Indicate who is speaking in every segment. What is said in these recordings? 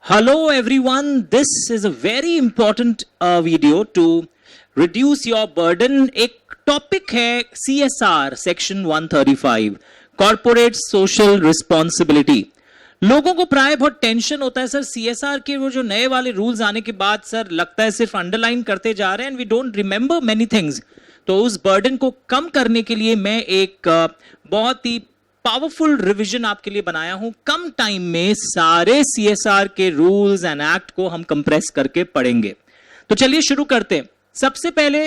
Speaker 1: Hello everyone, this is a very important video to reduce your burden. एक topic है CSR section 135 corporate social responsibility. लोगों को प्राय बहुत टेंशन होता है सर CSR के वो जो नए वाले रूल्स आने के बाद सर लगता है सिर्फ अंडरलाइन करते जा रहे हैं and we don't remember many things. तो उस बर्डन को कम करने के लिए मैं एक बहुत ही पावरफुल रिवीजन आपके लिए बनाया हूं. कम टाइम में सारे CSR के रूल्स एंड एक्ट को हम कंप्रेस करके पढ़ेंगे. तो चलिए शुरू करते हैं. सबसे पहले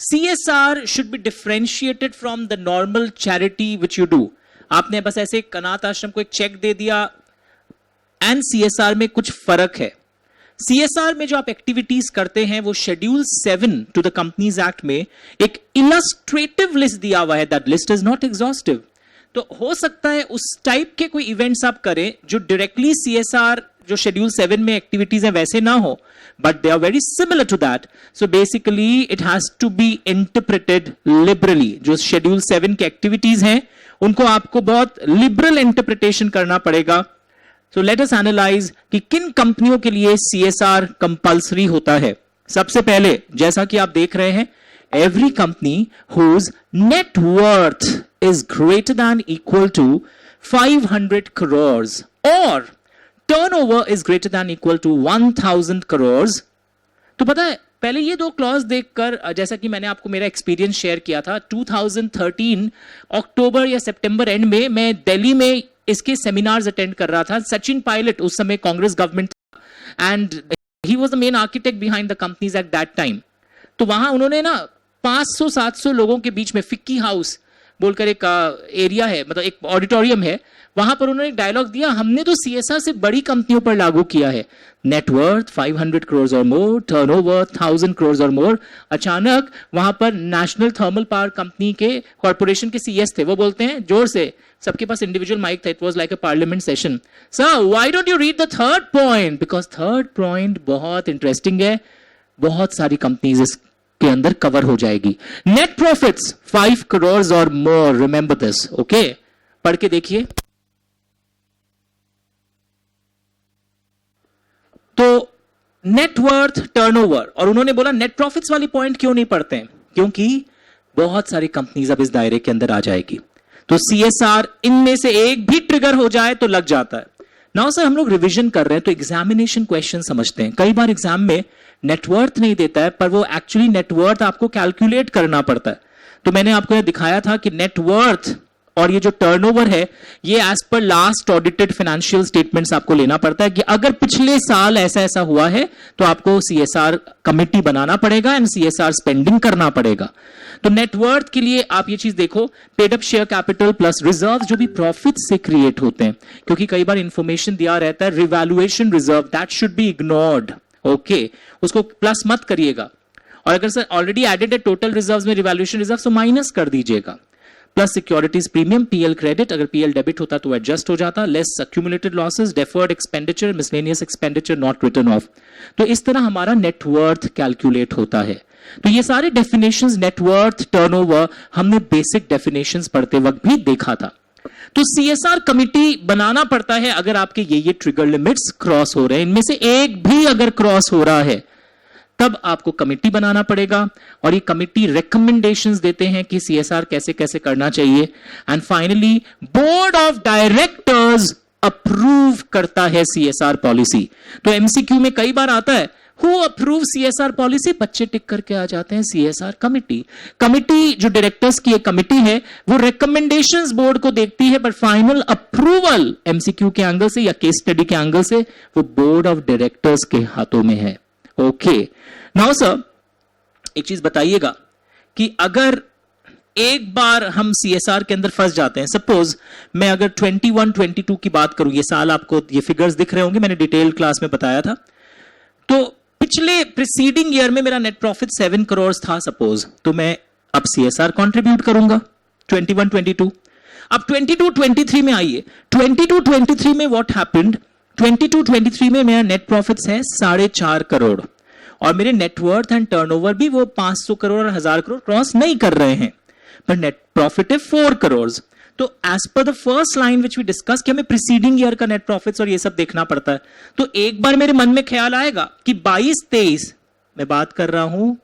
Speaker 1: CSR should be differentiated from the normal charity which you do. आपने बस ऐसे एक अनाथ आश्रम को एक चेक दे दिया एंड CSR में कुछ फर्क है. CSR में जो आप एक्टिविटीज करते हैं वो schedule 7 to the Companies Act में एक इलस्ट्रेटिव लिस्ट दिया हुआ है. That list is not exhaustive. तो हो सकता है उस टाइप के कोई इवेंट्स आप करें जो डायरेक्टली CSR जो शेड्यूल 7 में एक्टिविटीज है वैसे ना हो, but they are very similar to that. So basically it has to be interpreted liberally. जो शेड्यूल 7 की एक्टिविटीज हैं उनको आपको बहुत लिबरल इंटरप्रिटेशन करना पड़ेगा. सो लेट अस एनालाइज कि किन कंपनियों के लिए CSR कंपल्सरी होता है. सबसे पहले जैसा कि आप देख रहे हैं, every company whose net worth is greater than equal to 500 crores or turnover is greater than equal to 1000 crores. तो पता है पहले ये दो क्लॉज देखकर, जैसा कि मैंने आपको मेरा एक्सपीरियंस शेयर किया था 2013 अक्टूबर या सितंबर एंड में मैं दिल्ली में इसके सेमिनार्स अटेंड कर रहा था. सचिन पायलट उस समय कांग्रेस गवर्नमेंट था and he was the main architect behind the companies at that time. तो वहां उन्होंने ना 500-700 लोगों के बीच में फिक्की हाउस बोलकर एक एरिया है, मतलब एक ऑडिटोरियम है, वहां पर उन्होंने एक डायलॉग दिया, हमने तो CSR से बड़ी कंपनियों पर लागू किया है. नेटवर्थ 500 करोड़ और मोर, टर्नओवर 1000 करोड़ और मोर. अचानक वहां पर नेशनल थर्मल पावर कंपनी के कॉर्पोरेशन के CS थे. वो बोलते हैं जोर से, सबके पास इंडिविजुअल माइक था, it was like a parliament session, sir why don't you read the third point, because third point बहुत इंटरेस्टिंग है, बहुत सारी कंपनीज इस के अंदर कवर हो जाएगी. नेट प्रॉफिट्स 5 करोड़ और मोर, रिमेंबर दिस. ओके, पढ़ के देखिए. तो नेटवर्थ, टर्नओवर, और उन्होंने बोला नेट प्रॉफिट्स वाली पॉइंट क्यों नहीं पढ़ते हैं, क्योंकि बहुत सारी कंपनीज अब इस दायरे के अंदर आ जाएगी. तो CSR इनमें से एक भी ट्रिगर हो जाए तो लग जाता है. नाउ सर हम लोग रिवीजन कर रहे हैं तो एग्जामिनेशन क्वेश्चन समझते हैं. कई बार एग्जाम में नेटवर्थ नहीं देता है पर वो एक्चुअली नेटवर्थ आपको कैलकुलेट करना पड़ता है. तो मैंने आपको यह दिखाया था कि नेटवर्थ और ये जो टर्नओवर है ये as per last audited financial statements आपको लेना पड़ता है कि अगर पिछले साल ऐसा ऐसा हुआ है तो आपको CSR कमिटी बनाना पड़ेगा एंड CSR स्पेंडिंग करना पड़ेगा. तो नेटवर्थ के लिए आप ये चीज देखो, paid up share capital plus reserve जो भी प्रॉफिट से क्रिएट होते हैं, क्योंकि कई बार इंफॉर्मेशन दिया रहता है revaluation reserve, that should be ignored. Okay, उसको प्लस मत करिएगा. और अगर सर ऑलरेडी एडेड है टोटल रिजर्व्स में रिवैल्यूएशन रिजर्व तो माइनस कर दीजिएगा. Plus securities premium, PL credit, अगर PL डेबिट होता तो एडजस्ट हो जाता. Less accumulated losses, deferred expenditure, miscellaneous expenditure not written off. तो इस तरह हमारा नेटवर्थ कैलकुलेट होता है. तो ये सारे डेफिनेशंस नेटवर्थ, टर्नओवर हमने बेसिक डेफिनेशंस पढ़ते वक्त भी देखा था. तो CSR कमिटी बनाना पड़ता है अगर आपके ये ट्रिगर लिमिट्स क्रॉस हो रहे हैं. इनमें से एक भी अगर क्रॉस हो रहा है तब आपको कमिटी बनाना पड़ेगा और ये कमिटी रिकमेंडेशंस देते हैं कि CSR कैसे कैसे करना चाहिए. And finally board of directors approve करता है CSR पॉलिसी. तो MCQ में कई बार आता है हु अप्रूव CSR पॉलिसी, बच्चे टिक करके आ जाते हैं CSR कमिटी. कमिटी जो डायरेक्टर्स की एक कमिटी है वो रिकमेंडेशंस बोर्ड को देखती है, पर फाइनल अप्रूवल MCQ के एंगल से या केस स्टडी के एंगल से वो बोर्ड ऑफ डायरेक्टर्स के हाथों में है. ओके, नाउ सर एक चीज बताइएगा कि अगर एक बार हम CSR के अंदर फंस जाते हैं, सपोज मैं अगर 21-22 की बात करूं, ये साल आपको ये फिगर्स दिख रहे होंगे, मैंने डिटेल क्लास में बताया था. तो पिछले प्रीसीडिंग ईयर में मेरा नेट प्रॉफिट 7 करोड़ था सपोज, तो मैं अब CSR कंट्रीब्यूट करूंगा 21-22. अब 22-23 में आइए, 22-23 में व्हाट हैपेंड, 22-23 में मेरा नेट प्रॉफिट्स है 4.5 करोड़ और मेरे नेटवर्थ एंड टर्नओवर भी वो 500 करोड़ और 1000 करोड़ क्रॉस नहीं कर रहे हैं, पर नेट प्रॉफिट है 4 करोड़. तो as per the first line which we discuss कि हमें प्रीसीडिंग ईयर का नेट प्रॉफिट्स और ये सब देखना पड़ता है, तो एक बार मेरे मन में ख्याल आएगा कि 22-23, मैं बात कर रहा हूं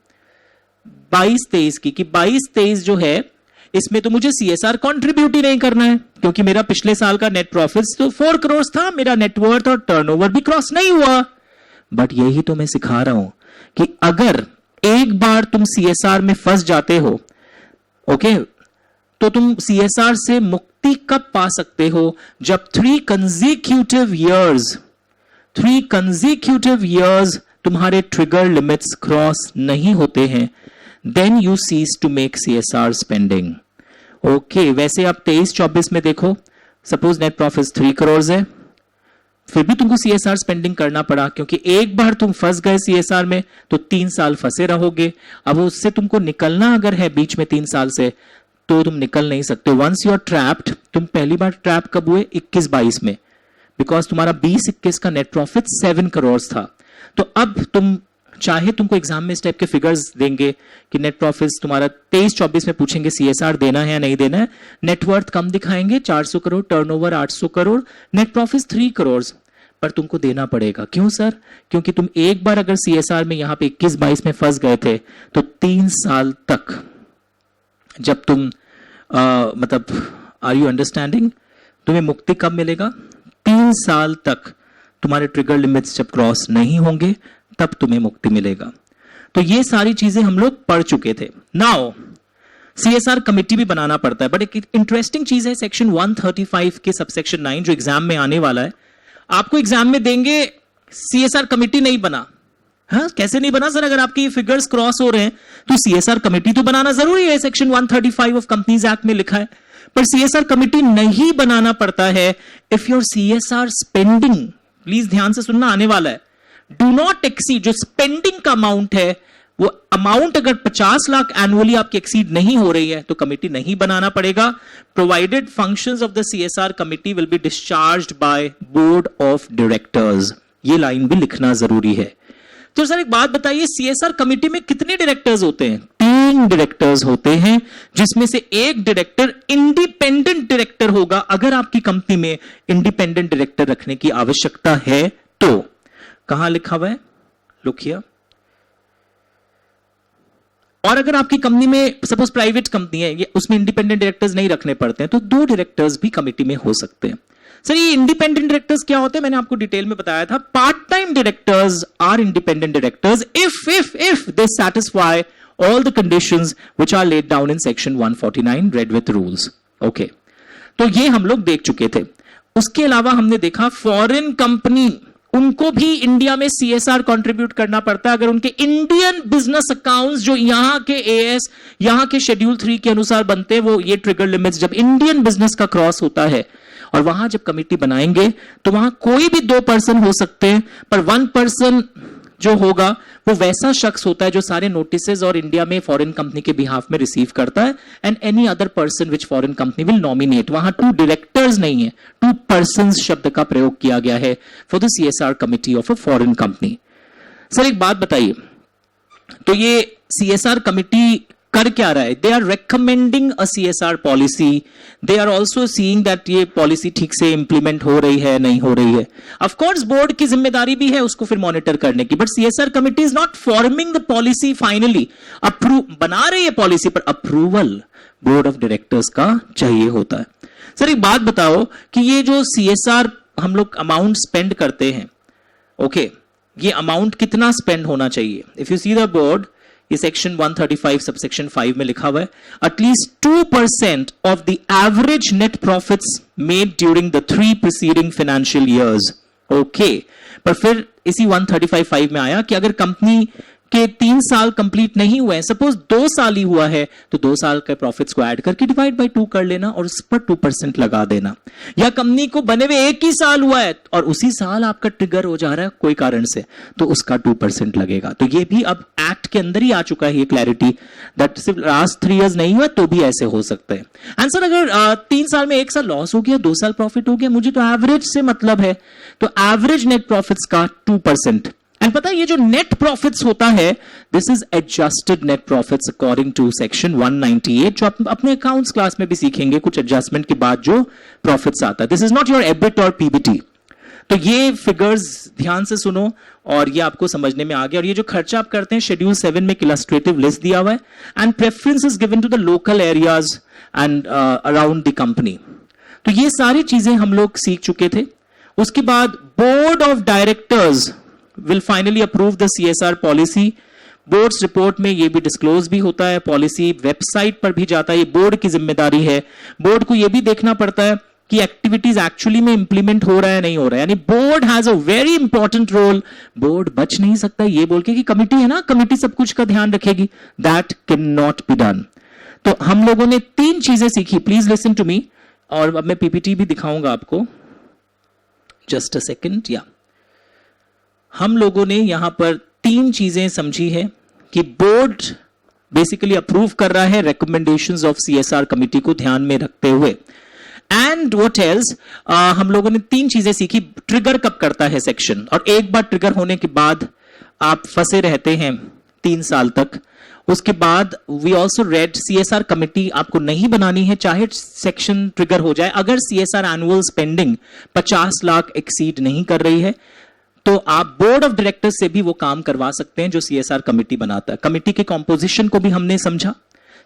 Speaker 1: 22-23 की, कि 22-23 जो है इसमें तो मुझे सीएसआर कंट्रीब्यूट ही नहीं करना है, क्योंकि मेरा पिछले साल का नेट प्रॉफिट्स तो 4 करोड़ था, मेरा नेटवर्थ और टर्नओवर भी क्रॉस नहीं हुआ। बट यही तो मैं सिखा रहा हूं कि अगर एक बार तुम सीएसआर में फंस जाते हो, ओके, तो तुम सीएसआर से मुक्ति कब पा सकते हो? जब 3 consecutive years तुम्हारे ट्रिगर लिमिट्स क्रॉस नहीं होते हैं, then you cease to make CSR spending. Okay, वैसे आप 23-24 में देखो, सपोज नेट प्रॉफिट 3 करोड़ है, फिर भी तुमको सीएसआर स्पेंडिंग करना पड़ा, क्योंकि एक बार तुम फंस गए सीएसआर में तो 3 साल फंसे रहोगे। अब उससे तुमको निकलना अगर है बीच में 3 साल से, तो तुम निकल नहीं सकते। वंस यू आर ट्रैप्ड, तुम पहली बार ट्रैप कब हुए? 21-22 में, बिकॉज तुम्हारा 20-21 का नेट प्रॉफिट 7 करोड़ था। तो अब तुम चाहे तुमको एग्जाम में इस टाइप के फिगर्स देंगे कि नेट प्रॉफिट्स तुम्हारा 23-24 में पूछेंगे सीएसआर देना है या नहीं देना है, नेटवर्थ कम दिखाएंगे 400 crore, turnover 800 crore, net profits 3 crore, पर तुमको देना पड़ेगा। क्यों सर? क्योंकि तुम एक बार अगर सीएसआर में यहां पे 21-22 में फंस गए थे, तो 3 साल तक जब तुम मतलब, आर यू अंडरस्टैंडिंग, तुम्हें मुक्ति कब मिलेगा? 3 साल तक तुम्हारे ट्रिगर लिमिट्स जब क्रॉस नहीं होंगे, तब तुम्हें मुक्ति मिलेगा। तो ये सारी चीजें हम लोग पढ़ चुके थे। नाउ सीएसआर कमिटी भी बनाना पड़ता है, बट एक इंटरेस्टिंग चीज है सेक्शन 135 के सबसेक्शन 9 जो एग्जाम में आने वाला है। आपको एग्जाम में देंगे सीएसआर कमिटी नहीं बना। हाँ, कैसे नहीं बना सर? अगर आपके ये फिगर्स क्रॉस हो रहे हैं तो सीएसआर कमिटी तो बनाना जरूरी है, सेक्शन 135 ऑफ कंपनीज एक्ट में लिखा है। पर सीएसआर कमिटी नहीं बनाना पड़ता है if your CSR spending, please ध्यान से सुनना, आने वाला है, डू नॉट एक्सीड, जो स्पेंडिंग का अमाउंट है वो अमाउंट अगर 50 लाख एनुअली आपकी एक्सीड नहीं हो रही है तो कमिटी नहीं बनाना पड़ेगा, provided functions of the CSR committee will be discharged by board of directors. ये लाइन भी लिखना जरूरी है। तो सर एक बात बताइए, सीएसआर कमिटी में कितने डायरेक्टर्स होते हैं? 3 डायरेक्टर्स होते हैं, जिसमें से एक डायरेक्टर इंडिपेंडेंट डायरेक्टर होगा। अगर आपकी कंपनी में इंडिपेंडेंट डायरेक्टर रखने की आवश्यकता है तो कहां लिखा हुआ है? Look here. और अगर आपकी कंपनी में सपोज प्राइवेट कंपनी है, उसमें इंडिपेंडेंट डायरेक्टर्स नहीं रखने पड़ते हैं, तो 2 डायरेक्टर्स भी कमिटी में हो सकते हैं। सर ये इंडिपेंडेंट डायरेक्टर्स क्या होते हैं? मैंने आपको डिटेल में बताया था। Part time directors are independent directors if they satisfy all the conditions which are laid down in section 149 read with rules. Okay, तो ये हम लोग देख चुके थे। उसके अलावा हमने देखा फॉरेन कंपनी, उनको भी इंडिया में सीएसआर कंट्रीब्यूट करना पड़ता है अगर उनके इंडियन बिजनेस अकाउंट्स जो यहां के एएस, यहां के शेड्यूल 3 के अनुसार बनते हैं, वो ये ट्रिगर लिमिट्स जब इंडियन बिजनेस का क्रॉस होता है, और वहां जब कमिटी बनाएंगे तो वहां कोई भी 2 पर्सन हो सकते हैं, पर 1 पर्सन जो होगा वो वैसा शख्स होता है जो सारे नोटिसेस और इंडिया में फॉरेन कंपनी के बिहाफ में रिसीव करता है, and any other person which foreign company will nominate. वहां 2 डायरेक्टर्स नहीं है, 2 पर्सन्स शब्द का प्रयोग किया गया है for the CSR committee of a foreign company. Sir एक बात बताइए, तो ये सीएसआर कमिटी कर क्या रहा है? They are recommending a CSR policy, they are also seeing that ये पॉलिसी ठीक से इंप्लीमेंट हो रही है नहीं हो रही है। ऑफ कोर्स बोर्ड की जिम्मेदारी भी है उसको फिर मॉनिटर करने की, but CSR committee is not forming the policy finally, बना रही है पॉलिसी, पर अप्रूवल बोर्ड ऑफ डायरेक्टर्स का चाहिए होता है। सर एक बात बताओ कि ये जो सीएसआर हम लोग अमाउंट स्पेंड करते हैं, ओके, ये अमाउंट कितना स्पेंड होना चाहिए? If you see the board, ये सेक्शन 135 सबसेक्शन 5 में लिखा हुआ है, at least 2% of the average net profits made during the 3 preceding financial years. Okay, पर फिर इसी 135(5) में आया कि अगर कंपनी के 3 साल कंप्लीट नहीं हुए हैं, सपोज 2 साल ही हुआ है, तो 2 साल के प्रॉफिट्स को ऐड करके डिवाइड बाय 2 कर लेना और उस पर 2% लगा देना। या कंपनी को बने हुए 1 ही साल हुआ है और उसी साल आपका ट्रिगर हो जा रहा है कोई कारण से, तो उसका 2% लगेगा। तो ये भी अब एक्ट के अंदर ही आ चुका है ये क्लैरिटी, दैट सिर्फ लास्ट 3 इयर्स नहीं हुआ तो भी ऐसे हो सकते हैं। आंसर, अगर 3 साल में 1 साल लॉस हो गया, 2 साल प्रॉफिट हो गया, मुझे तो एवरेज से मतलब है, तो एवरेज नेट प्रॉफिट्स का 2% एंड पता है ये जो नेट प्रॉफिट्स होता है, this is adjusted net profits according to section 198, जो आप अपने अकाउंट्स क्लास में भी सीखेंगे कुछ एडजस्टमेंट के बाद जो प्रॉफिट्स आता है. This is not your EBIT और पीबीटी. तो ये फिगर्स ध्यान से सुनो और ये आपको समझने में आ गया. और ये जो खर्चा आप करते हैं शेड्यूल 7 में एक इलस्ट्रेटिव लिस्ट दिया हुआ है and preference is given to the local areas and around the company. तो ये सारी चीजें हम लोग सीख चुके थे. उसके बाद board of directors will finally approve the CSR policy. Boards report में ये भी डिस्क्लोज भी होता है, पॉलिसी वेबसाइट पर भी जाता है. ये बोर्ड की जिम्मेदारी है. बोर्ड को ये भी देखना पड़ता है कि एक्टिविटीज एक्चुअली में इंप्लीमेंट हो रहा है नहीं हो रहा है. यानी board has a very important role. Board बच नहीं सकता ये बोल के कि कमिटी है ना, कमिटी सब कुछ का ध्यान रखेगी. That can not be done. तो हम लोगों ने 3 चीजें सीखी. Please listen to me. और अब मैं पीपीटी भी दिखाऊंगा आपको. Just a second. या हम लोगों ने यहां पर 3 चीजें समझी है कि बोर्ड बेसिकली अप्रूव कर रहा है रिकमेंडेशंस ऑफ CSR कमिटी को ध्यान में रखते हुए. एंड व्हाट एल्स, हम लोगों ने 3 चीजें सीखी. ट्रिगर कब करता है सेक्शन, और एक बार ट्रिगर होने के बाद आप फंसे रहते हैं 3 साल तक. उसके बाद we also read CSR committee आपको नहीं बनानी है चाहे सेक्शन ट्रिगर हो जाए. अगर CSR annual spending 50 lakh exceed नहीं कर रही है तो आप बोर्ड ऑफ डायरेक्टर्स से भी वो काम करवा सकते हैं जो CSR कमिटी बनाता है. कमिटी के कॉम्पोजिशन को भी हमने समझा.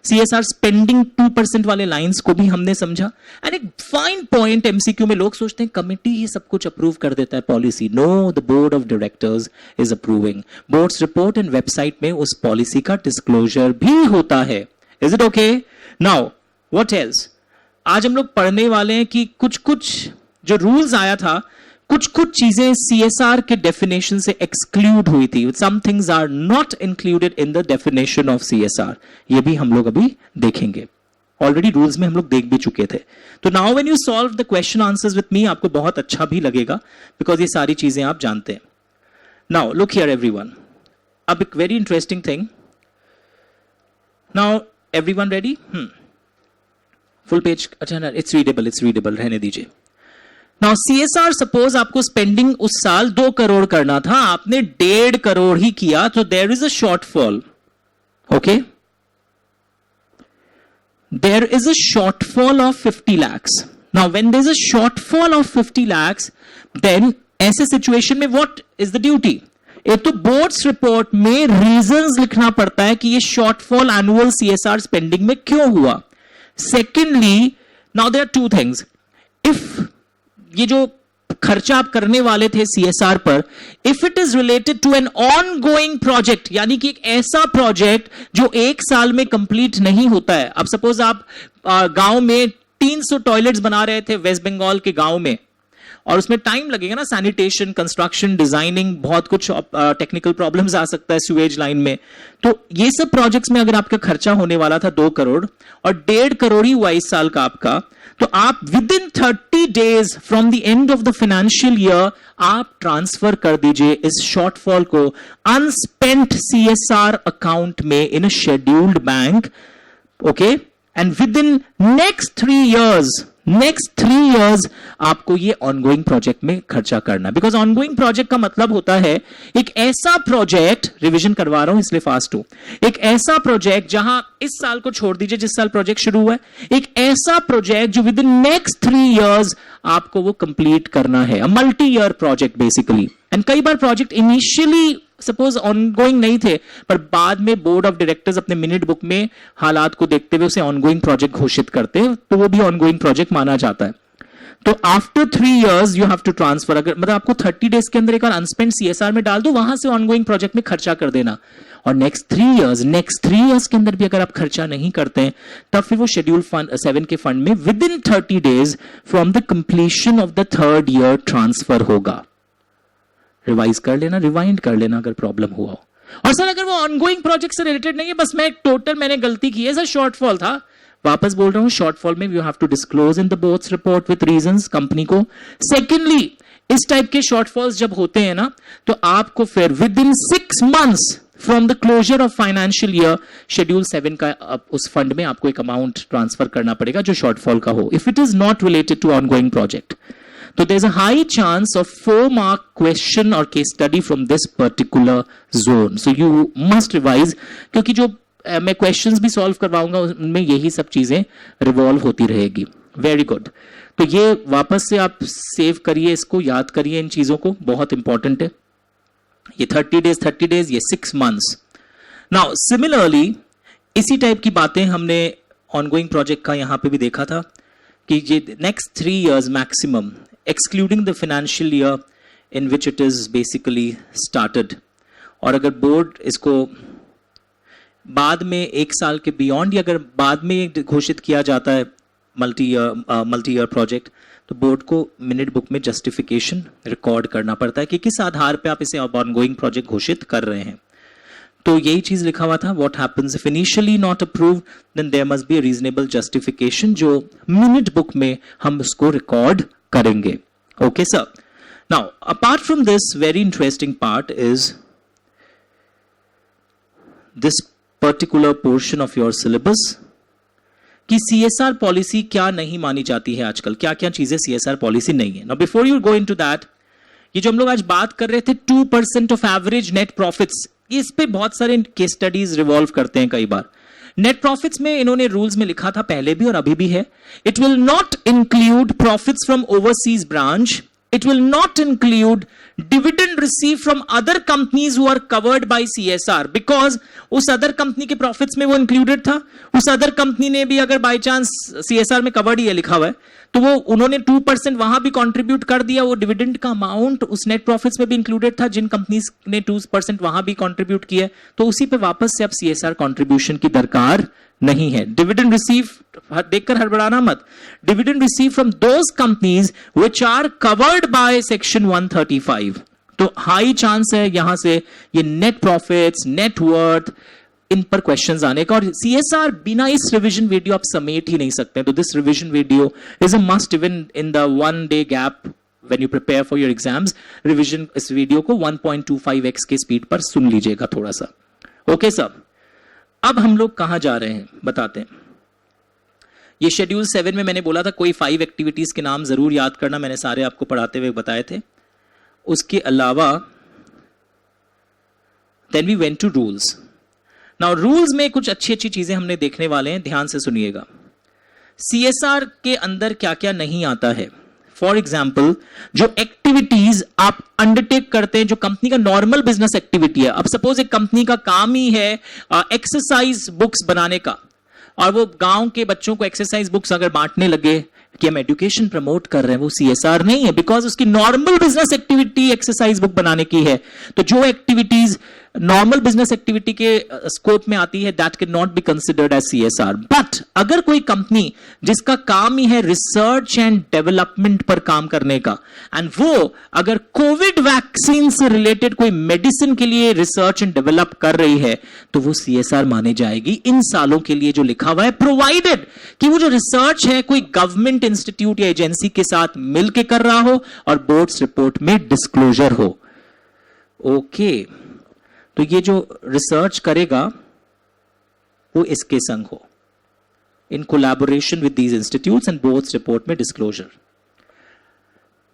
Speaker 1: CSR स्पेंडिंग 2% वाले लाइंस को भी हमने समझा. एंड एक फाइन पॉइंट MCQ में लोग सोचते हैं कमिटी ये सब कुछ अप्रूव कर देता है policy. No, the board of directors is approving. Boards report and website में उस पॉलिसी का डिस्क्लोजर भी होता है. Is it okay? Now what else, आज हम लोग पढ़ने वाले हैं कि कुछ कुछ जो रूल्स आया था, कुछ कुछ चीजें CSR के डेफिनेशन से एक्सक्लूड हुई थी. Some things are not included in the definition of CSR. ये भी हम लोग अभी देखेंगे. ऑलरेडी रूल्स में हम लोग देख भी चुके थे. तो now when you solve the question answers with me, आपको बहुत अच्छा भी लगेगा बिकॉज ये सारी चीजें आप जानते हैं. Now look here everyone. अब एक very interesting thing. Now everyone ready? Full page. अच्छा, इट्स रीडेबल, रहने दीजिए. नाउ CSR, सपोज आपको स्पेंडिंग उस साल 2 करोड़ करना था, आपने 1.5 करोड़ ही किया, तो there is a shortfall. Okay, there is a shortfall of 50 lakhs. Now when there is a shortfall of 50 lakhs, then ऐसे सिचुएशन में व्हाट इज द ड्यूटी? एक तो बोर्ड्स रिपोर्ट में रीजंस लिखना पड़ता है कि ये शॉर्टफॉल एनुअल CSR स्पेंडिंग में क्यों हुआ. Secondly, now there are 2 things. If ये जो खर्चा आप करने वाले थे CSR पर, if it is related to an ongoing project, यानी कि एक ऐसा प्रोजेक्ट जो 1 साल में कंप्लीट नहीं होता है. अब सपोज आप गांव में 300 टॉयलेट्स बना रहे थे वेस्ट बंगाल के गांव में, और उसमें टाइम लगेगा ना, सैनिटेशन, कंस्ट्रक्शन, डिजाइनिंग, बहुत कुछ टेक्निकल प्रॉब्लम्स आ सकता है सीवेज लाइन में. तो ये सब प्रोजेक्ट्स में अगर आपका खर्चा होने वाला था 2 करोड़ और 1.5 करोड़ ही हुआ इस साल का आपका, तो आप within 30 days from the end of the financial year आप ट्रांसफर कर दीजिए इस शॉर्टफॉल को अनस्पेंट CSR अकाउंट में in a scheduled bank. Okay, and within next 3 years आपको ये ऑनगोइंग प्रोजेक्ट में खर्चा करना. बिकॉज ऑनगोइंग प्रोजेक्ट का मतलब होता है एक ऐसा प्रोजेक्ट, रिवीजन करवा रहा हूं इसलिए फास्ट हूं, एक ऐसा प्रोजेक्ट जहां इस साल को छोड़ दीजिए जिस साल प्रोजेक्ट शुरू हुआ है, एक ऐसा प्रोजेक्ट जो विद इन नेक्स्ट 3 years आपको वो कंप्लीट करना है. Multi year project basically. And कई बार प्रोजेक्ट इनिशियली सपोज ऑनगोइंग नहीं थे, पर बाद में बोर्ड ऑफ डायरेक्टर्स अपने मिनट बुक में हालात को देखते हुए उसे ऑनगोइंग प्रोजेक्ट घोषित करते हैं, तो वो भी ऑनगोइंग प्रोजेक्ट माना जाता है. तो after 3 years you have to transfer. अगर मतलब आपको 30 days के अंदर एक बार अनस्पेंड CSR में डाल दो, वहां से ऑनगोइंग प्रोजेक्ट में खर्चा कर देना. और नेक्स्ट 3 years के अंदर भी अगर आप खर्चा नहीं करते हैं, तब फिर वो शेड्यूल 7 के फंड में within 30 days from the completion of the 3rd year transfer होगा. रिवाइज कर लेना, रिवाइंड कर लेना अगर प्रॉब्लम हुआ हो. और सर अगर वो ऑनगोइंग प्रोजेक्ट से रिलेटेड नहीं है, बस मैं टोटल मैंने गलती की है सर, शॉर्टफॉल था, वापस बोल रहा हूं, शॉर्टफॉल में you have to disclose in the boards report with reasons company को. सेकेंडली, इस टाइप के शॉर्टफॉल्स जब होते हैं ना, तो आपको फिर within 6 months from the closure of financial year schedule 7 का उस फंड में आपको एक अमाउंट ट्रांसफर करना पड़ेगा जो शॉर्टफॉल का हो, if it is not related to ongoing project. तो there's a high chance of 4-mark question or case study from this particular zone. So you must revise, क्योंकि जो मैं क्वेश्चंस भी सॉल्व करवाऊंगा उनमें यही सब चीजें रिवॉल्व होती रहेगी. Very good. तो ये वापस से आप सेव करिए, इसको याद करिए, इन चीजों को, बहुत इंपॉर्टेंट है. ये 30 डेज, ये 6 months. नाउ सिमिलरली इसी टाइप की बातें हमने ऑनगोइंग प्रोजेक्ट का यहां पे भी देखा था कि ये next 3 years maximum, excluding the financial year in which it is basically started. और अगर बोर्ड इसको बाद में 1 साल के बियॉन्ड, या अगर बाद में घोषित किया जाता है मल्टी ईयर प्रोजेक्ट, तो बोर्ड को मिनट बुक में जस्टिफिकेशन रिकॉर्ड करना पड़ता है कि किस आधार पे आप इसे ऑनगोइंग प्रोजेक्ट घोषित कर रहे हैं. तो यही चीज लिखा हुआ था. What happens if initially not approved, then there must be a reasonable justification, जो मिनट बुक में हम उसको रिकॉर्ड करेंगे. Okay sir. Now apart from this, very interesting part is this particular portion of your syllabus कि CSR policy क्या नहीं मानी जाती है आजकल, क्या क्या चीजें सीएसआर पॉलिसी नहीं है. Now before you go into that, ये जो हम लोग आज बात कर रहे थे 2% ऑफ एवरेज नेट प्रॉफिट्स, इस पे बहुत सारे केस स्टडीज रिवॉल्व करते हैं कई बार. नेट प्रॉफिट्स में इन्होंने रूल्स में लिखा था पहले भी और अभी भी है, it will not include profits from overseas branch, it will not include dividend received from other companies who are covered by CSR, because उस अदर कंपनी के प्रॉफिट्स में वो इंक्लूडेड था. उस अदर कंपनी ने भी अगर बाय चांस CSR में कवर्ड ही है लिखा हुआ है, तो वो उन्होंने 2% वहां भी कंट्रीब्यूट कर दिया. वो डिविडेंड का अमाउंट उस नेट प्रॉफिट्स में भी इंक्लूडेड था जिन कंपनीज ने 2% वहां भी कंट्रीब्यूट किया. तो उसी पे वापस से अब CSR कंट्रीब्यूशन की दरकार नहीं है. डिविडेंड रिसीव देखकर हड़बड़ाना मत. Dividend receive from those companies which are covered by section 135. तो हाई चांस है यहां से ये नेट प्रॉफिट्स, नेट वर्थ, इन पर क्वेश्चंस आने का. और सीएसआर बिना इस रिवीजन वीडियो आप समेट ही नहीं सकते. तो this revision video is a must even in the 1 day gap when you prepare for your exams. Revision इस वीडियो को 1.25x के स्पीड पर सुन लीजिएगा थोड़ा सा. Okay sir. अब हम लोग कहां जा रहे हैं बताते हैं. ये शेड्यूल 7 में मैंने बोला था कोई 5 एक्टिविटीज के नाम जरूर याद करना, मैंने सारे आपको पढ़ाते हुए बताए थे. उसके अलावा then we went to rules. Now rules में कुछ अच्छी अच्छी चीजें हमने देखने वाले हैं, ध्यान से सुनिएगा. सीएसआर के अंदर क्या क्या नहीं आता है. फॉर एग्जाम्पल, जो एक्टिविटीज आप अंडरटेक करते हैं, जो कंपनी का नॉर्मल बिजनेस एक्टिविटी है. अब सपोज एक कंपनी का काम ही है एक्सरसाइज बुक्स बनाने का, और वो गांव के बच्चों को एक्सरसाइज बुक्स अगर बांटने लगे कि हम एजुकेशन प्रमोट कर रहे हैं, वो सीएसआर नहीं है, बिकॉज उसकी normal business activity exercise book बनाने की है. तो जो एक्टिविटीज नॉर्मल बिजनेस एक्टिविटी के स्कोप में आती है, that can not be considered as CSR. But अगर कोई कंपनी जिसका काम ही है रिसर्च एंड डेवलपमेंट पर काम करने का, एंड वो अगर कोविड वैक्सीन से रिलेटेड कोई मेडिसिन के लिए रिसर्च एंड डेवलप कर रही है, तो वो सीएसआर माने जाएगी इन सालों के लिए जो लिखा हुआ है, प्रोवाइडेड कि वो जो रिसर्च है कोई गवर्नमेंट इंस्टीट्यूट या एजेंसी के साथ मिलकर कर रहा हो और बोर्ड्स रिपोर्ट में डिस्क्लोजर हो. ओके. तो ये जो रिसर्च करेगा वो इसके संग हो, in collaboration with these institutes and boards report में डिस्क्लोजर.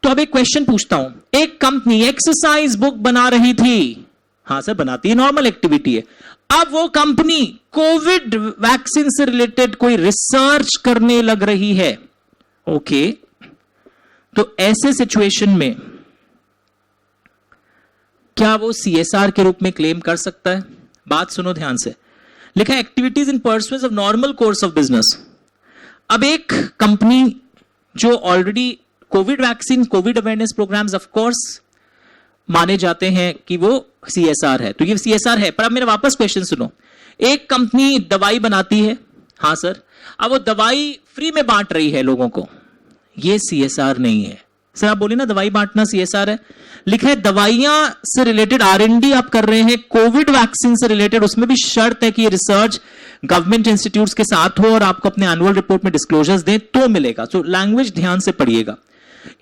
Speaker 1: तो अब एक क्वेश्चन पूछता हूं. एक कंपनी एक्सरसाइज बुक बना रही थी, हां सर बनाती है, नॉर्मल एक्टिविटी है. अब वो कंपनी कोविड वैक्सीन से रिलेटेड कोई रिसर्च करने लग रही है. ओके. तो ऐसे सिचुएशन में क्या वो सीएसआर के रूप में क्लेम कर सकता है? बात सुनो ध्यान से. लिखा है activities in pursuance of normal course of business. अब एक कंपनी जो already COVID vaccine, COVID awareness programmes of course माने जाते हैं कि वो सीएसआर है, तो ये सीएसआर है. पर अब मेरा वापस क्वेश्चन सुनो. एक कंपनी दवाई बनाती है, हां सर, अब वो दवाई फ्री में बांट रही है लोगों को, ये सीएसआर नहीं है. सर आप बोले ना दवाई बांटना सीएसआर है. लिखा है दवाइयां से रिलेटेड आर&डी आप कर रहे हैं, कोविड वैक्सीन से रिलेटेड, उसमें भी शर्त है कि ये रिसर्च गवर्नमेंट इंस्टीट्यूट्स के साथ हो और आपको अपने एनुअल रिपोर्ट में डिस्क्लोजर्स दें तो मिलेगा. तो लैंग्वेज ध्यान से पढ़िएगा.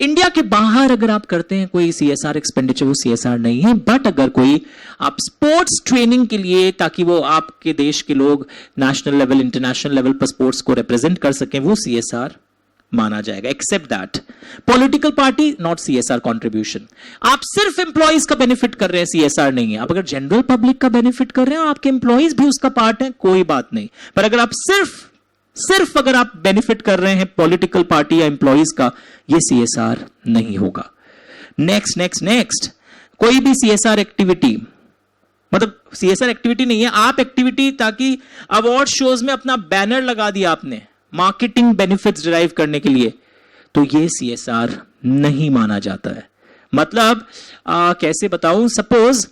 Speaker 1: इंडिया के बाहर अगर आप करते हैं कोई सीएसआर एक्सपेंडिचर, वो सीएसआर नहीं है. बट अगर कोई आप स्पोर्ट्स ट्रेनिंग के लिए, ताकि वो आपके देश के लोग नेशनल लेवल, इंटरनेशनल लेवल पर स्पोर्ट्स को रिप्रेजेंट कर सकें, वो सीएसआर माना जाएगा, except that political party not CSR contribution. आप सिर्फ एम्प्लॉइज का बेनिफिट कर रहे हैं, सीएसआर नहीं है। आप अगर जनरल पब्लिक का बेनिफिट कर रहे हैं और आपके एम्प्लॉइज भी उसका पार्ट है, कोई बात नहीं। पर अगर आप सिर्फ अगर आप बेनिफिट कर रहे हैं पॉलिटिकल पार्टी या एम्प्लॉइज का, ये सीएसआर नहीं होगा। नेक्स्ट कोई भी सीएसआर एक्टिविटी, मतलब सीएसआर एक्टिविटी नहीं है, आप एक्टिविटी ताकि अवार्ड शोज में अपना बैनर लगा दिया आपने मार्केटिंग बेनिफिट्स डिराइव करने के लिए, तो ये सीएसआर नहीं माना जाता है। मतलब कैसे बताऊं, सपोज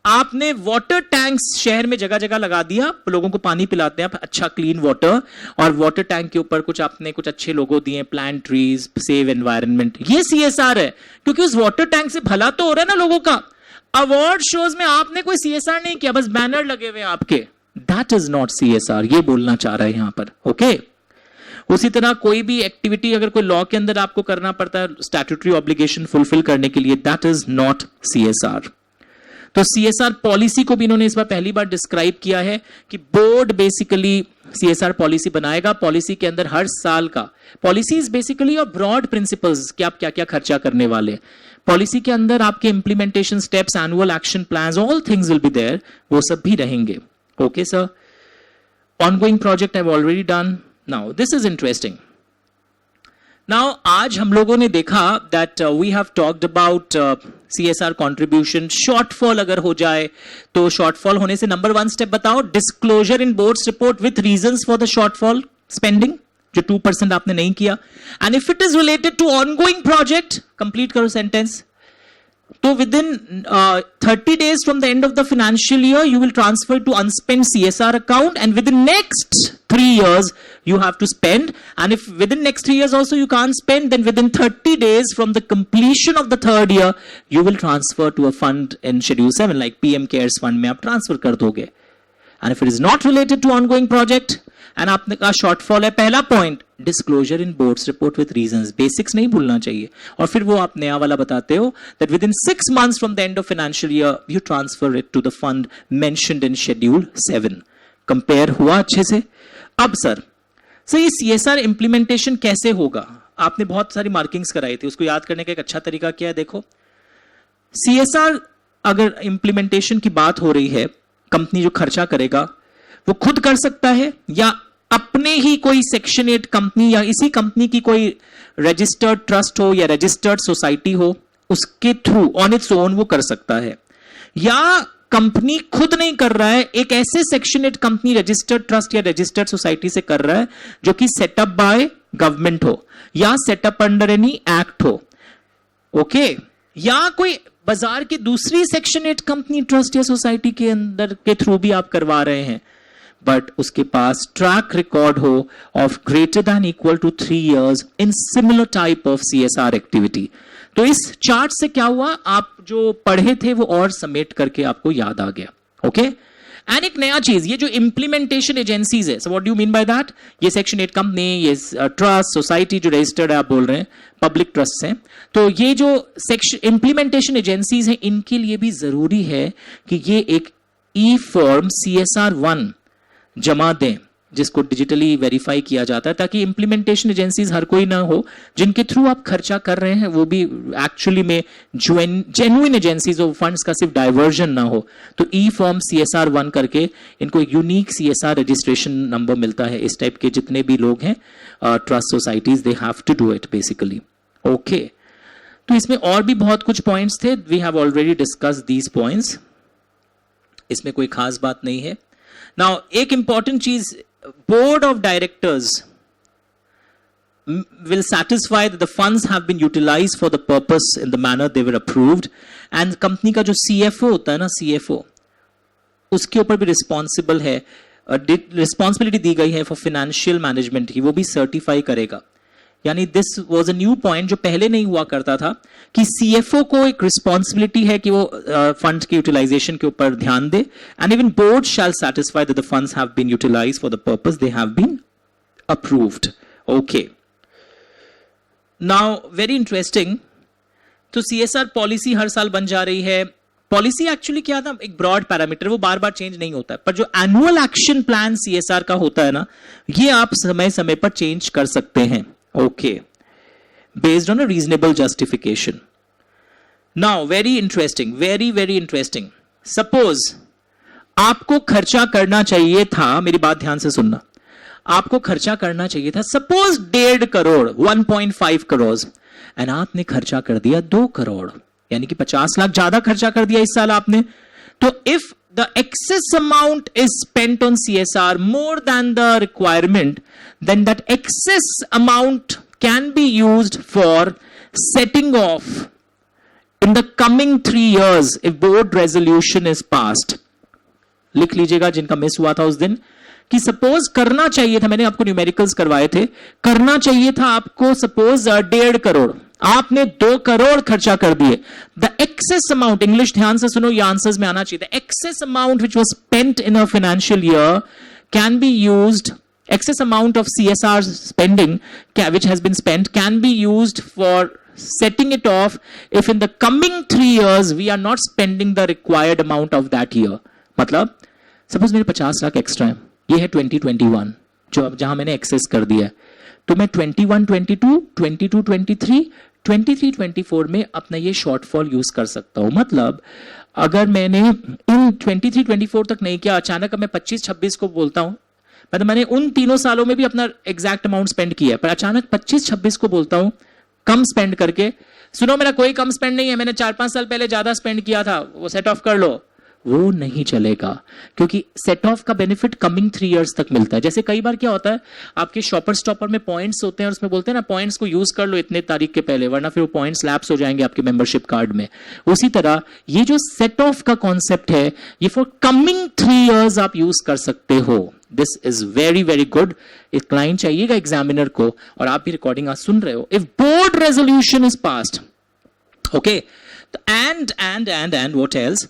Speaker 1: आपने वाटर टैंक्स शहर में जगह जगह लगा दिया, लोगों को पानी पिलाते हैं अच्छा क्लीन वाटर, और वाटर टैंक के ऊपर आपने कुछ अच्छे लोगो दिए, प्लांट ट्रीज, सेव एनवायरनमेंट, ये सीएसआर है, क्योंकि उस वाटर टैंक से भला तो हो रहा है ना लोगों का। अवार्ड शोज में आपने कोई सीएसआर नहीं किया, बस बैनर लगे हुए आपके, दैट इज नॉट सीएसआर, ये बोलना चाह रहा है यहां पर। ओके उसी तरह कोई भी एक्टिविटी अगर कोई लॉ के अंदर आपको करना पड़ता है स्टैट्यूटरी ऑब्लिगेशन फुलफिल करने के लिए, दैट इज नॉट सीएसआर। तो सीएसआर पॉलिसी को भी इन्होंने इस बार पहली बार डिस्क्राइब किया है कि बोर्ड बेसिकली सीएसआर पॉलिसी बनाएगा। पॉलिसी के अंदर हर साल का, पॉलिसी इज बेसिकली और ब्रॉड प्रिंसिपल्स कि आप क्या क्या खर्चा करने वाले। पॉलिसी के अंदर आपके implementation steps, annual action plans, all things will be there, वो सब भी रहेंगे। Okay sir, ongoing project I have already done. Now this is interesting. Now आज हम लोगों ने देखा that we have talked about CSR contribution. Shortfall अगर हो जाए तो शॉर्टफॉल होने से नंबर 1 स्टेप बताओ, disclosure in board's report with reasons for the shortfall spending, जो 2% आपने नहीं किया। And if it is related to ongoing project, complete करो सेंटेंस। तो within 30 days from the end of the financial year, you will transfer to unspent CSR account, and within next 3 years, you have to spend. And if within next 3 years also you can't spend, then within 30 days from the completion of the 3rd year, you will transfer to a fund in Schedule 7, like PM CARES fund में आप transfer कर दोगे. And if it is not related to ongoing project, and आपने कहा shortfall है, पहला point disclosure in board's report with reasons, basics नहीं भूलना चाहिए। और फिर वो आप नया वाला बताते हो that within 6 months from the end of financial year you transfer it to the fund mentioned in schedule 7। Compare हुआ अच्छे से। अब सर ये सीएसआर इंप्लीमेंटेशन कैसे होगा? आपने बहुत सारी मार्किंग्स कराई थी, उसको याद करने का एक अच्छा तरीका क्या है, देखो सीएसआर अगर इंप्लीमेंटेशन की बात हो रही है, कंपनी जो खर्चा करेगा वो खुद कर सकता है या अपने ही कोई सेक्शन 8 कंपनी या इसी कंपनी की कोई रजिस्टर्ड ट्रस्ट हो या रजिस्टर्ड सोसाइटी हो, उसके थ्रू ऑन इट्स ओन वो कर सकता है। या कंपनी खुद नहीं कर रहा है, एक ऐसे सेक्शन 8 कंपनी रजिस्टर्ड ट्रस्ट या रजिस्टर्ड सोसाइटी से कर रहा है जो कि सेटअप बाय गवर्नमेंट हो या सेटअप अंडर एनी एक्ट हो। ओके या कोई बाजार की दूसरी सेक्शन 8 कंपनी ट्रस्ट या सोसाइटी के अंदर के थ्रू भी आप करवा रहे हैं, बट उसके पास ट्रैक रिकॉर्ड हो of greater than equal to 3 years in similar type of CSR activity. तो इस चार्ट से क्या हुआ, आप जो पढ़े थे वो और समेट करके आपको याद आ गया। ओके एंड एक नया चीज, ये जो इंप्लीमेंटेशन एजेंसीज है, so what do you mean by that, ये सेक्शन 8 कंपनी, ये ट्रस्ट सोसाइटी जो रजिस्टर्ड है आप बोल रहे हैं, पब्लिक ट्रस्ट हैं, तो ये जो सेक्शन इंप्लीमेंटेशन एजेंसीज हैं, इनके लिए भी जरूरी है कि ये एक ई फॉर्म CSR 1 जमा दें, जिसको डिजिटली वेरीफाई किया जाता है, ताकि इंप्लीमेंटेशन एजेंसीज हर कोई ना हो जिनके थ्रू आप खर्चा कर रहे हैं, वो भी एक्चुअली में जेन्युइन एजेंसीज हो, फंड्स का सिर्फ डाइवर्जन ना हो। तो ई फॉर्म CSR 1 करके इनको एक यूनिक CSR रजिस्ट्रेशन नंबर मिलता है। इस टाइप के जितने भी लोग हैं trust societies, they have to do it basically. Okay तो इसमें और भी बहुत कुछ पॉइंट्स थे, we have already discuss these points, इसमें कोई खास बात नहीं है। नाउ एक इंपॉर्टेंट चीज, board of directors will satisfy that the funds have been utilized for the purpose in the manner they were approved, and company का जो CFO होता है ना, CFO, उसके ऊपर भी रिस्पॉन्सिबल है, रिस्पॉन्सिबिलिटी दी गई है फॉर फाइनेंशियल मैनेजमेंट की, वो भी सर्टिफाई करेगा। यानी this was a new point जो पहले नहीं हुआ करता था कि सीएफओ को एक रिस्पॉन्सिबिलिटी है कि वो फंड की यूटिलाइजेशन के ऊपर ध्यान दे, and even board shall satisfy that the funds have been utilised for the purpose they have been approved. Okay now very interesting, तो सीएसआर पॉलिसी हर साल बन जा रही है। पॉलिसी एक्चुअली क्या था, एक ब्रॉड पैरामीटर, वो बार बार चेंज नहीं होता है, पर जो एनुअल एक्शन प्लान सीएसआर का होता है ना, ये आप समय समय पर चेंज कर सकते हैं। Okay, based on a reasonable justification. Now very interesting, very interesting. Suppose आपको खर्चा करना चाहिए था, मेरी बात ध्यान से सुनना, आपको खर्चा करना चाहिए था सपोज 1.5 करोड़ 1.5 करोड़ एंड आपने खर्चा कर दिया 2 करोड़, यानी कि 50 लाख ज्यादा खर्चा कर दिया इस साल आपने. तो if the excess amount is spent on CSR more than the requirement, then that excess amount can be used for setting off in the coming 3 years if board resolution is passed. लिख लीजिएगा जिनका miss हुआ था उस दिन, कि suppose करना चाहिए था, मैंने आपको न्यूमेरिकल्स करवाए थे, करना चाहिए था आपको सपोज 1.5 करोड़, आपने 2 करोड़ खर्चा कर दिए. द एक्सेस अमाउंट, इंग्लिश ध्यान से सुनो, ये आंसर्स में आना चाहिए. The excess amount which was spent in a financial year can be used, excess amount of CSR spending which has been spent can be used for setting it off if in the coming 3 years we are not spending the required amount of that year. मतलब suppose मेरे 50 lakh extra है, ये है 2021 जो अब जहां मैंने access कर दिया है, तो मैं 21 22 22 23 23 24 में अपना ये शॉर्टफॉल यूज कर सकता हूं. मतलब अगर मैंने इन 23 24 तक नहीं किया, अचानक मैं 25 26 को बोलता हूं, मतलब मैंने उन तीनों सालों में भी अपना एग्जैक्ट अमाउंट स्पेंड किया है, पर अचानक 25 26 को बोलता हूं कम स्पेंड करके, सुनो मेरा कोई कम स्पेंड नहीं है, मैंने 4-5 साल पहले ज्यादा स्पेंड किया था, वो सेट ऑफ कर लो, वो नहीं चलेगा, क्योंकि सेट ऑफ का बेनिफिट कमिंग 3 इयर्स तक मिलता है. जैसे कई बार क्या होता है, आपके शॉपर स्टॉपर में पॉइंट्स होते हैं और उसमें बोलते हैं ना पॉइंट्स को यूज कर लो इतने तारीख के पहले, वरना फिर वो पॉइंट्स लैप्स हो जाएंगे आपके मेंबरशिप कार्ड में. उसी तरह ये जो सेट ऑफ का कॉन्सेप्ट है, ये फॉर कमिंग 3 इयर्स आप यूज कर सकते हो. This is very good. एक लाइन चाहिएगा एग्जामिनर को, और आप भी रिकॉर्डिंग आज सुन रहे हो. If board resolution is passed, okay, and what else,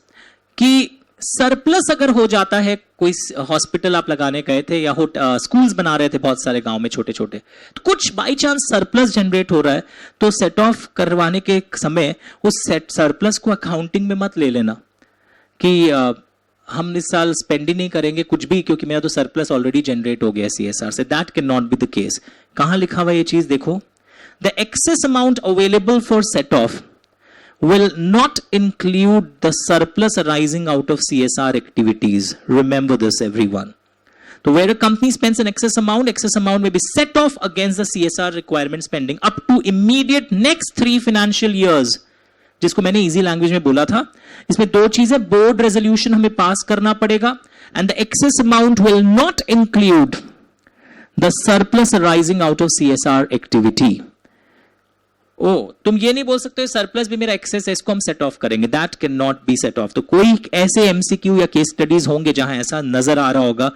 Speaker 1: कि सरप्लस अगर हो जाता है, कोई हॉस्पिटल आप लगाने गए थे या स्कूल्स बना रहे थे बहुत सारे गांव में छोटे छोटे, तो कुछ बाई चांस सरप्लस जनरेट हो रहा है, तो सेट ऑफ करवाने के समय उस सरप्लस को अकाउंटिंग में मत ले लेना कि हम इस साल स्पेंड ही नहीं करेंगे कुछ भी क्योंकि मेरा तो सरप्लस ऑलरेडी जनरेट हो गया CSR से. That can not be the case. कहां लिखा हुआ ये चीज देखो, the excess amount available for set of will not include the surplus arising out of CSR activities. Remember this, everyone. So where a company spends an excess amount may be set off against the CSR requirement spending up to immediate next 3 financial years. जिसको मैंने easy language में बोला था. इसमें 2 चीजें, board resolution हमें पास करना पड़ेगा, and the excess amount will not include the surplus arising out of CSR activity. ओ, तुम ये नहीं बोल सकते सरप्लस भी मेरा एक्सेस है, इसको हम सेट ऑफ करेंगे. That can not B set of. तो कोई ऐसे एमसीक्यू या केस स्टडीज होंगे जहां ऐसा नजर आ रहा होगा,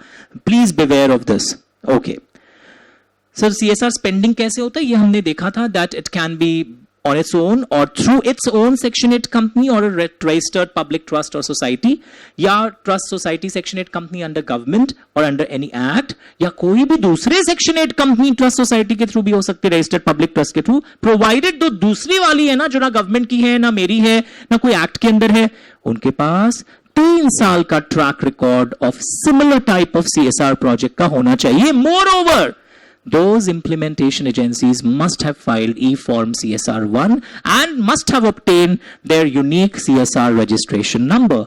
Speaker 1: please beware of this. Okay sir, CSR spending कैसे होता है ये हमने देखा था, that it can be on its own or through its own Section 8 company or a registered public trust or society, या trust society Section 8 company under government or under any act, या कोई भी दूसरे Section 8 company trust society के through भी हो सकते हैं, registered public trust के थ्रू, provided दो दूसरी वाली है ना, जो ना गवर्नमेंट की है, ना मेरी है, ना कोई एक्ट के अंदर है, उनके पास 3 साल का track record of similar type of CSR project का होना चाहिए. Moreover, those implementation agencies must have filed e-form CSR1 and must have obtained their unique CSR registration number.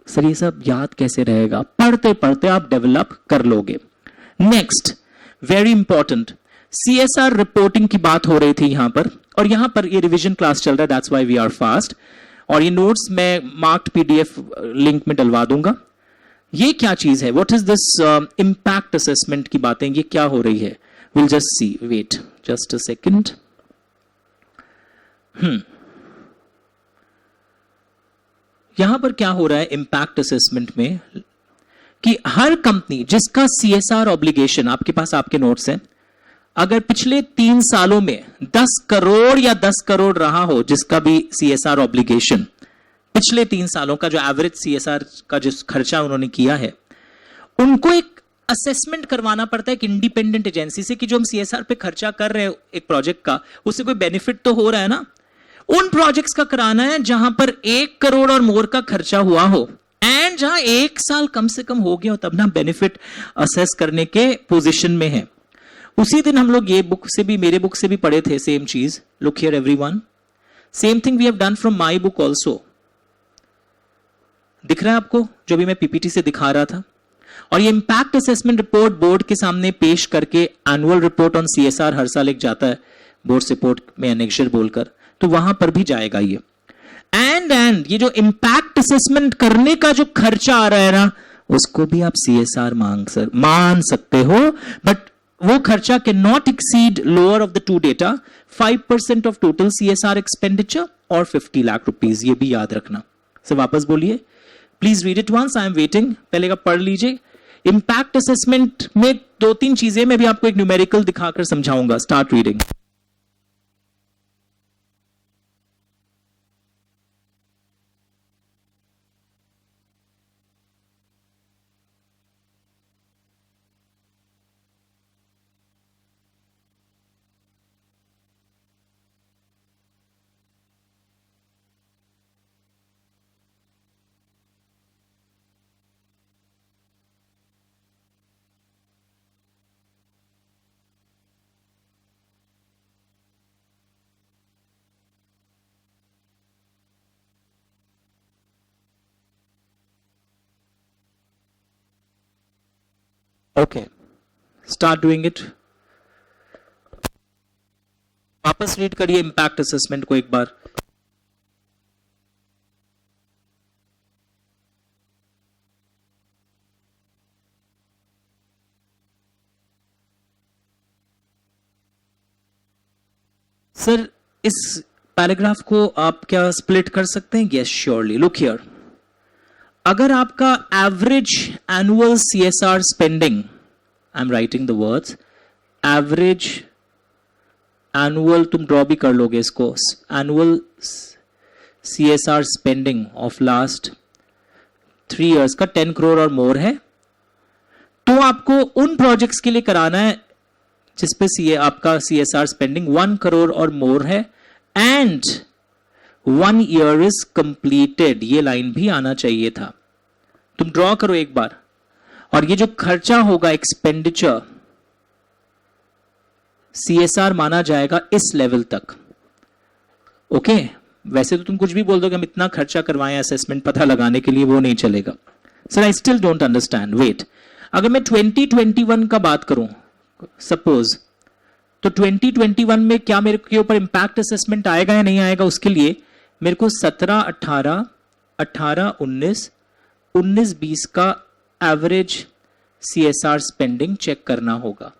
Speaker 1: Sir ये सब याद कैसे रहेगा, पढ़ते पढ़ते आप डेवलप कर लोगे. Next, very important, CSR reporting की बात हो रही थी यहां पर, और यहां पर ये रिवीजन क्लास चल रहा है, that's why we are fast, और ये नोट्स मैं मार्क्ड PDF लिंक में डलवा दूंगा. ये क्या चीज है, what is this impact assessment की बातें, ये क्या हो रही है, will just see, wait just a second. यहां पर क्या हो रहा है इंपैक्ट असेसमेंट में, कि हर कंपनी जिसका CSR ऑब्लिगेशन आपके पास आपके नोट्स हैं, अगर पिछले 3 सालों में 10 करोड़ या 10 करोड़ रहा हो, जिसका भी CSR ऑब्लिगेशन पिछले 3 सालों का जो एवरेज CSR का जो खर्चा उन्होंने किया है, उनको एक असेसमेंट करवाना पड़ता है एक इंडिपेंडेंट एजेंसी से, कि जो हम CSR पे खर्चा कर रहे हैं एक प्रोजेक्ट का, उससे कोई बेनिफिट तो हो रहा है ना. उन प्रोजेक्ट्स का कराना है जहां पर 1 करोड़ और मोर का खर्चा हुआ हो, एंड जहां 1 साल कम से कम हो गया हो, तब ना बेनिफिट असेस करने के पोजीशन में है. उसी दिन हम लोग ये बुक से भी, मेरे बुक से भी पढ़े थे सेम चीज. Look here everyone, same thing we have done from my book also. दिख रहा है आपको जो भी मैं पीपीटी से दिखा रहा था. और ये इंपैक्ट असेसमेंट रिपोर्ट बोर्ड के सामने पेश करके एनुअल रिपोर्ट ऑन सीएसआर हर साल एक जाता है बोर्ड रिपोर्ट में एनेक्शर बोलकर, तो वहां पर भी जाएगा ये. एंड ये जो इंपैक्ट असेसमेंट करने का जो खर्चा आ रहा है ना, उसको भी आप सीएसआर मान सकते हो, बट वो खर्चा can not exceed lower of the two data 5% of total CSR expenditure और 50 लाख रुपीज. ये भी याद रखना. सो वापस बोलिए, please read it once, I am waiting. पहले का पढ़ लीजिए. इंपैक्ट असेसमेंट में 2-3 चीजें मैं भी आपको एक न्यूमेरिकल दिखाकर समझाऊंगा. Start reading. Okay, start doing it. वापस रीड करिए इंपैक्ट असेसमेंट को एक बार. सर, इस पैराग्राफ को आप क्या स्प्लिट कर सकते हैं? Yes, surely. लुक हियर, अगर आपका average annual CSR spending, I am writing the words, average annual, तुम ड्रॉ भी कर लोगे इसको, annual CSR spending of last 3 years का 10 करोड़ और मोर है, तो आपको उन प्रोजेक्ट्स के लिए कराना है जिसपे आपका सीएसआर स्पेंडिंग 1 करोड़ और मोर है एंड 1 ईयर इज कंप्लीटेड. ये लाइन भी आना चाहिए था. तुम ड्रॉ करो एक बार. और ये जो खर्चा होगा एक्सपेंडिचर, सीएसआर माना जाएगा इस लेवल तक. ओके, वैसे तो तुम कुछ भी बोल दो कि हम इतना खर्चा करवाएं असेसमेंट पता लगाने के लिए, वो नहीं चलेगा. Sir, I still don't understand. Wait, अगर मैं 2021 का बात करूं सपोज, तो 2021 में क्या मेरे के ऊपर इंपैक्ट असेसमेंट आएगा या नहीं आएगा, उसके लिए मेरे को 17, 18, 18, 19, 19, 20 का एवरेज सीएसआर स्पेंडिंग चेक करना होगा.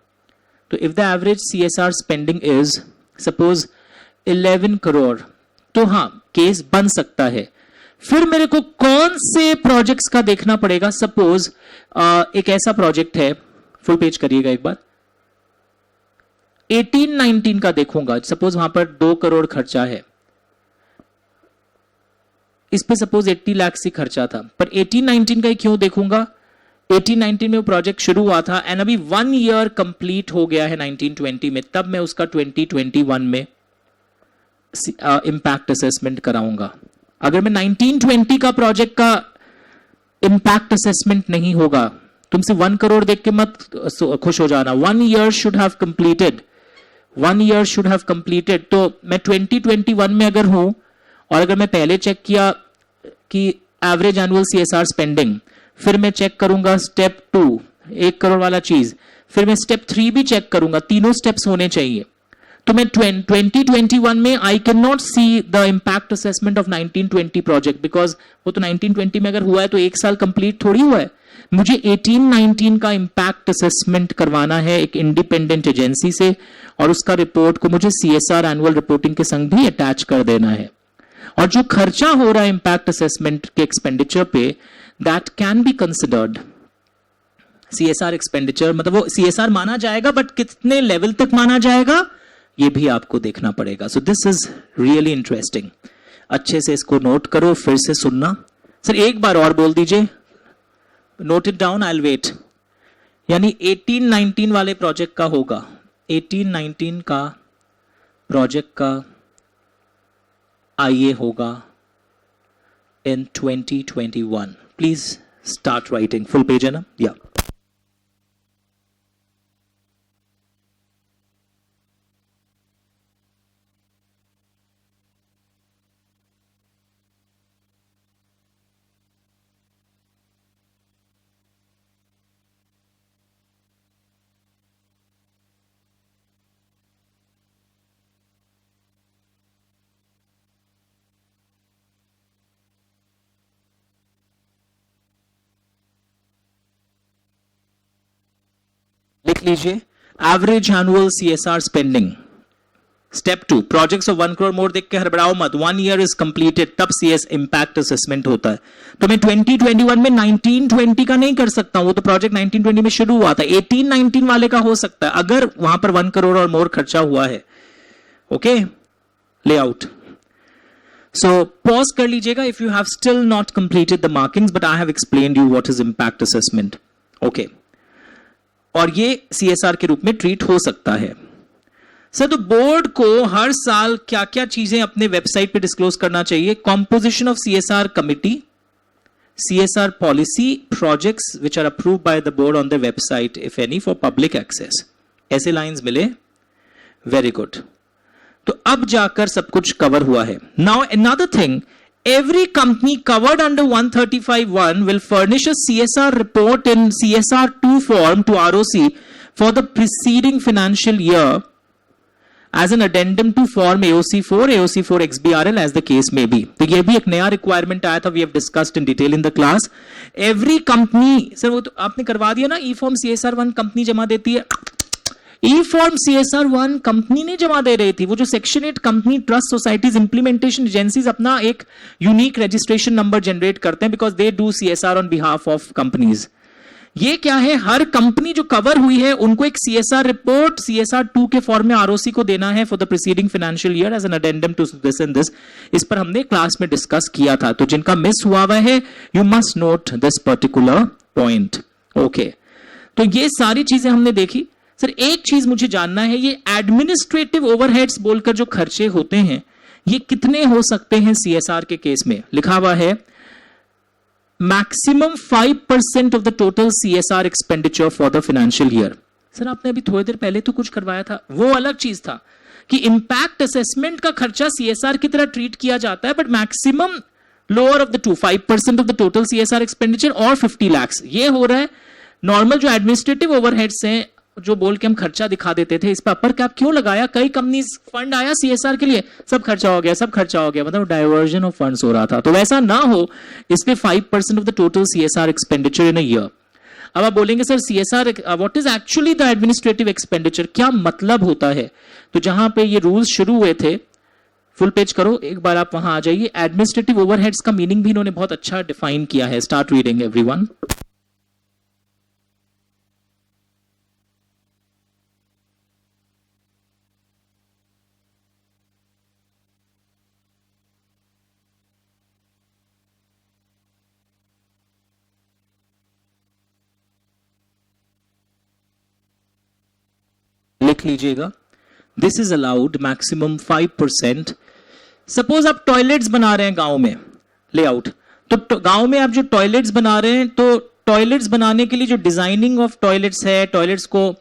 Speaker 1: तो if the average CSR spending is suppose 11 crore, तो हाँ, केस बन सकता है. फिर मेरे को कौन से प्रोजेक्ट्स का देखना पड़ेगा. सपोज एक ऐसा प्रोजेक्ट है, फुल पेज करिएगा एक बार, 18-19 का देखूंगा. सपोज वहां पर 2 करोड़ खर्चा है, इस पे सपोज 80 लाख से खर्चा था, पर 18-19 का ही क्यों देखूंगा. 18-19 में वो प्रोजेक्ट शुरू हुआ था एंड अभी 1 ईयर कंप्लीट हो गया है 19-20 में, तब मैं उसका 2021 में इंपैक्ट असेसमेंट कराऊंगा. अगर मैं 19-20 का प्रोजेक्ट का इंपैक्ट असेसमेंट नहीं होगा, तुमसे 1 करोड़ देख के मत खुश हो जाना. 1 year should have completed, 1 year should have completed. तो मैं 2021 में अगर हूं और अगर मैं पहले चेक किया कि एवरेज एनुअल सीएसआर स्पेंडिंग, फिर मैं चेक करूंगा स्टेप 2 1 करोड़ वाला चीज, फिर मैं स्टेप 3 भी चेक करूंगा. तीनों स्टेप्स होने चाहिए. तो मैं 2021 में आई can not see the impact assessment of 19-20 project, because वो तो 19-20 में अगर हुआ है तो 1 साल कंप्लीट थोड़ी हुआ है. मुझे 18-19 का इंपैक्ट असेसमेंट करवाना है एक इंडिपेंडेंट एजेंसी से, और उसका रिपोर्ट को मुझे सीएसआर एनुअल रिपोर्टिंग के संग भी अटैच कर देना है. और जो खर्चा हो रहा है इंपैक्ट असेसमेंट के एक्सपेंडिचर पे, that can be considered CSR expenditure. मतलब वो सीएसआर माना जाएगा, बट कितने लेवल तक माना जाएगा ये भी आपको देखना पड़ेगा. So this is really interesting. अच्छे से इसको नोट करो, फिर से सुनना. सर, एक बार और बोल दीजिए. Note it down, I will wait. यानी 18-19 वाले प्रोजेक्ट का होगा, 18-19 का प्रोजेक्ट का आईए होगा इन 2021. Please start writing. Full page है ना? या. 18-19 का प्रोजेक्ट का होगा 2021 में, 2021 का आईए होगा इन 2021. Please start writing. Full page है ना? या. 18-19 का प्रोजेक्ट का आईए होगा इन 2021. Please start writing. Full page है ना? या. लिख लीजिए, average annual CSR spending. Step 2, projects of 1 crore मोर देख के हड़बड़ाओ मत, 1 year इज कंप्लीटेड तब CS इम्पैक्ट असेसमेंट होता है। तो मैं 2021 में 1920 का नहीं कर सकता, वो तो प्रोजेक्ट 1920 में शुरू हुआ था, 1819 वाले का हो सकता है अगर वहां पर 1 crore और मोर खर्चा हुआ है। Okay, layout. So pause कर लीजिएगा if you have still not completed the markings, but I have explained you what is impact assessment. Okay. और ये CSR के रूप में ट्रीट हो सकता है। सर, तो बोर्ड को हर साल क्या क्या चीजें अपने वेबसाइट पे डिस्क्लोज करना चाहिए? Composition of CSR committee, CSR policy, projects which are approved by the board on the website if any for public access. ऐसे लाइंस मिले? Very good. तो अब जाकर सब कुछ कवर हुआ है। Now another thing, every company covered under 135(1) will furnish a CSR report in CSR2 form to ROC for the preceding financial year as an addendum to form AOC4, AOC4 XBRL as the case may be. तो ये भी एक नया requirement आया था, we have discussed in detail in the class. Every company, sir वो तो आपने करवा दिया ना, ई फॉर्म CSR1 कंपनी जमा देती है, ई फॉर्म CSR1 कंपनी नहीं जमा दे रही थी, वो जो section 8 company trust societies implementation agencies अपना एक यूनिक रजिस्ट्रेशन नंबर जनरेट करते हैं because they do CSR on behalf of companies. ये क्या है, हर कंपनी जो कवर हुई है उनको एक CSR रिपोर्ट CSR2 के फॉर्म में ROC को देना है for the preceding financial year as an addendum to this and this. इस पर हमने क्लास में डिस्कस किया था, तो जिनका मिस हुआ हुआ है you must note this particular point. Okay, तो ये सारी चीजें हमने देखी। सर, एक चीज मुझे जानना है, ये एडमिनिस्ट्रेटिव ओवरहेड्स बोलकर जो खर्चे होते हैं ये कितने हो सकते हैं CSR के केस में? लिखा हुआ है maximum 5% of the total CSR expenditure for the financial year. Sir, आपने अभी थोड़ी देर पहले तो कुछ करवाया था, वो अलग चीज था कि इंपैक्ट असेसमेंट का खर्चा CSR की तरह ट्रीट किया जाता है, but maximum lower of the two, 5% of the total CSR expenditure और 50 lakhs, ये हो रहा है। नॉर्मल जो एडमिनिस्ट्रेटिव ओवरहेड्स हैं जो बोल के हम खर्चा दिखा देते थे, इस पर अपर कैप क्यों लगाया? कई कंपनीज फंड आया CSR के लिए, सब खर्चा हो गया, सब खर्चा हो गया, मतलब डाइवर्जन ऑफ फंड्स हो रहा था। तो वैसा ना हो, इस पे 5% of the total CSR expenditure in a year. अब आप बोलेंगे sir CSR what is actually the administrative expenditure, क्या मतलब होता है? तो जहां पे ये रूल्स शुरू हुए थे, फुल पेज करो एक बार, आप वहां आ जाइए। एडमिनिस्ट्रेटिव ओवरहेड्स का मीनिंग भी इन्होंने बहुत अच्छा डिफाइन किया है। Start reading everyone. लिख लीजिएगा, this is allowed maximum 5%। Suppose आप टॉयलेट्स बना रहे हैं गांव में, लेआउट, तो गांव में आप जो टॉयलेट्स बना रहे हैं, तो टॉयलेट्स बनाने के लिए जो डिजाइनिंग ऑफ टॉयलेट्स है, टॉयलेट्स को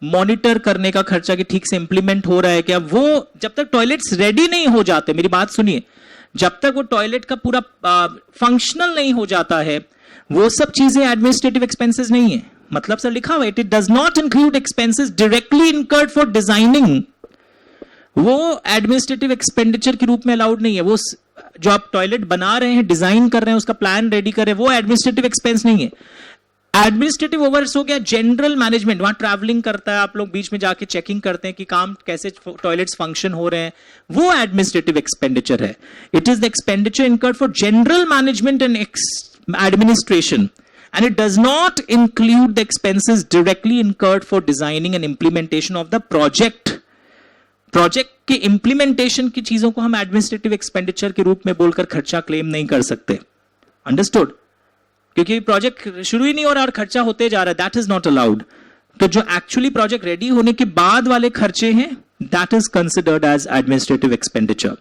Speaker 1: मॉनिटर करने का खर्चा कि ठीक से इंप्लीमेंट हो रहा है क्या, वो जब तक टॉयलेट्स रेडी नहीं हो जाते, मेरी बात सुनिए, जब तक वो टॉयलेट का पूरा फंक्शनल नहीं हो जाता है, वो सब चीजें एडमिनिस्ट्रेटिव एक्सपेंसेस नहीं है। मतलब सर लिखा हुआ है, it does not include expenses directly incurred for designing, वो एडमिनिस्ट्रेटिव एक्सपेंडिचर के रूप में अलाउड नहीं है। वो जो आप टॉयलेट बना रहे हैं, डिजाइन कर रहे हैं, उसका प्लान रेडी कर रहे हैं, वो एडमिनिस्ट्रेटिव एक्सपेंस नहीं है। एडमिनिस्ट्रेटिव ओवरहेड्स हो गया जनरल मैनेजमेंट, वहां ट्रैवलिंग करता है, आप लोग बीच में जाके चेकिंग करते हैं कि काम कैसे टॉयलेट्स फंक्शन हो रहे हैं, वो एडमिनिस्ट्रेटिव एक्सपेंडिचर है। It is the expenditure incurred for general management and administration, and it does not include the expenses directly incurred for designing and implementation of the project. Project के implementation की चीजों को हम एडमिनिस्ट्रेटिव एक्सपेंडिचर के रूप में बोलकर खर्चा क्लेम नहीं कर सकते। अंडरस्टूड? क्योंकि प्रोजेक्ट शुरू ही नहीं हो रहा और खर्चा होते जा रहा है, दैट इज नॉट अलाउड। तो जो एक्चुअली प्रोजेक्ट रेडी होने के बाद वाले खर्चे हैं, that is considered as administrative expenditure.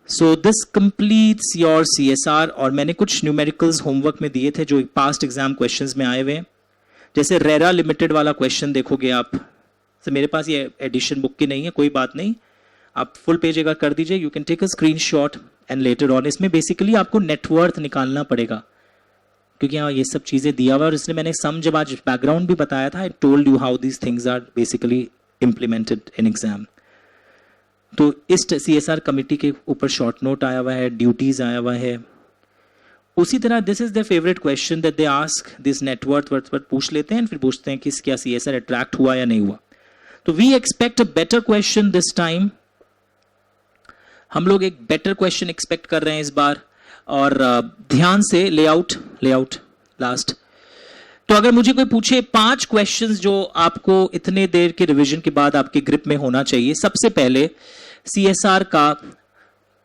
Speaker 1: So this completes your CSR। और मैंने कुछ न्यूमेरिकल्स होमवर्क में दिए थे जो पास्ट एग्जाम क्वेश्चंस में आए हुए हैं। जैसे रेरा लिमिटेड वाला क्वेश्चन देखोगे आप, तो मेरे पास ये एडिशन बुक की नहीं है, कोई बात नहीं, आप फुल पेज अगर कर दीजिए, you can take a screenshot and later on. इसमें बेसिकली आपको नेटवर्थ निकालना पड़ेगा क्योंकि यहाँ ये सब चीजें दिया हुआ, और इसलिए मैंने सम जब आज बैकग्राउंड भी बताया था, I told you how these things are basically implemented in exam. तो इस CSR कमिटी के ऊपर शॉर्ट नोट आया हुआ है, ड्यूटीज आया हुआ है, उसी तरह this is the favourite question that they ask this net worth worth पूछ लेते हैं, फिर पूछते हैं कि क्या CSR अट्रैक्ट हुआ या नहीं हुआ. तो we expect a better question this time. हम लोग एक बेटर क्वेश्चन एक्सपेक्ट कर रहे हैं इस बार. और ध्यान से लेआउट लास्ट. तो अगर मुझे कोई पूछे 5 क्वेश्चंस जो आपको इतने देर के रिवीजन के बाद आपके ग्रिप में होना चाहिए. सबसे पहले CSR का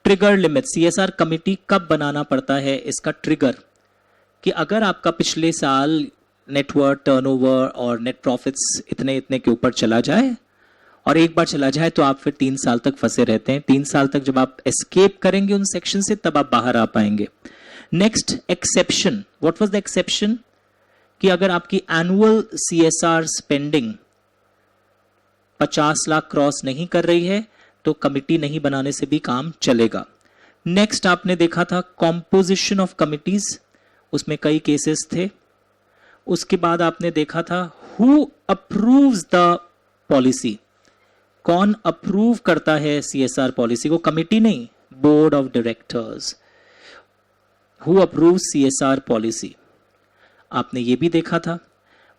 Speaker 1: ट्रिगर लिमिट, CSR कमिटी कब बनाना पड़ता है, इसका ट्रिगर. कि अगर आपका पिछले साल नेटवर्क, टर्नओवर और नेट प्रॉफिट्स इतने इतने के ऊपर चला जाए और एक बार चला जाए तो आप फिर 3 साल तक फंसे रहते हैं. 3 साल तक जब आप एस्केप करेंगे उन सेक्शन से तब आप बाहर आ पाएंगे. Next, exception. What was the exception? कि अगर आपकी annual CSR spending 50 lakh cross नहीं कर रही है तो कमिटी नहीं बनाने से भी काम चलेगा. नेक्स्ट आपने देखा था कॉम्पोजिशन ऑफ कमिटीज, उसमें कई केसेस थे. उसके बाद आपने देखा था हु अप्रूव्स द पॉलिसी. कौन अप्रूव करता है CSR पॉलिसी को? कमिटी नहीं, board of directors. Who approves CSR policy, आपने ये भी देखा था.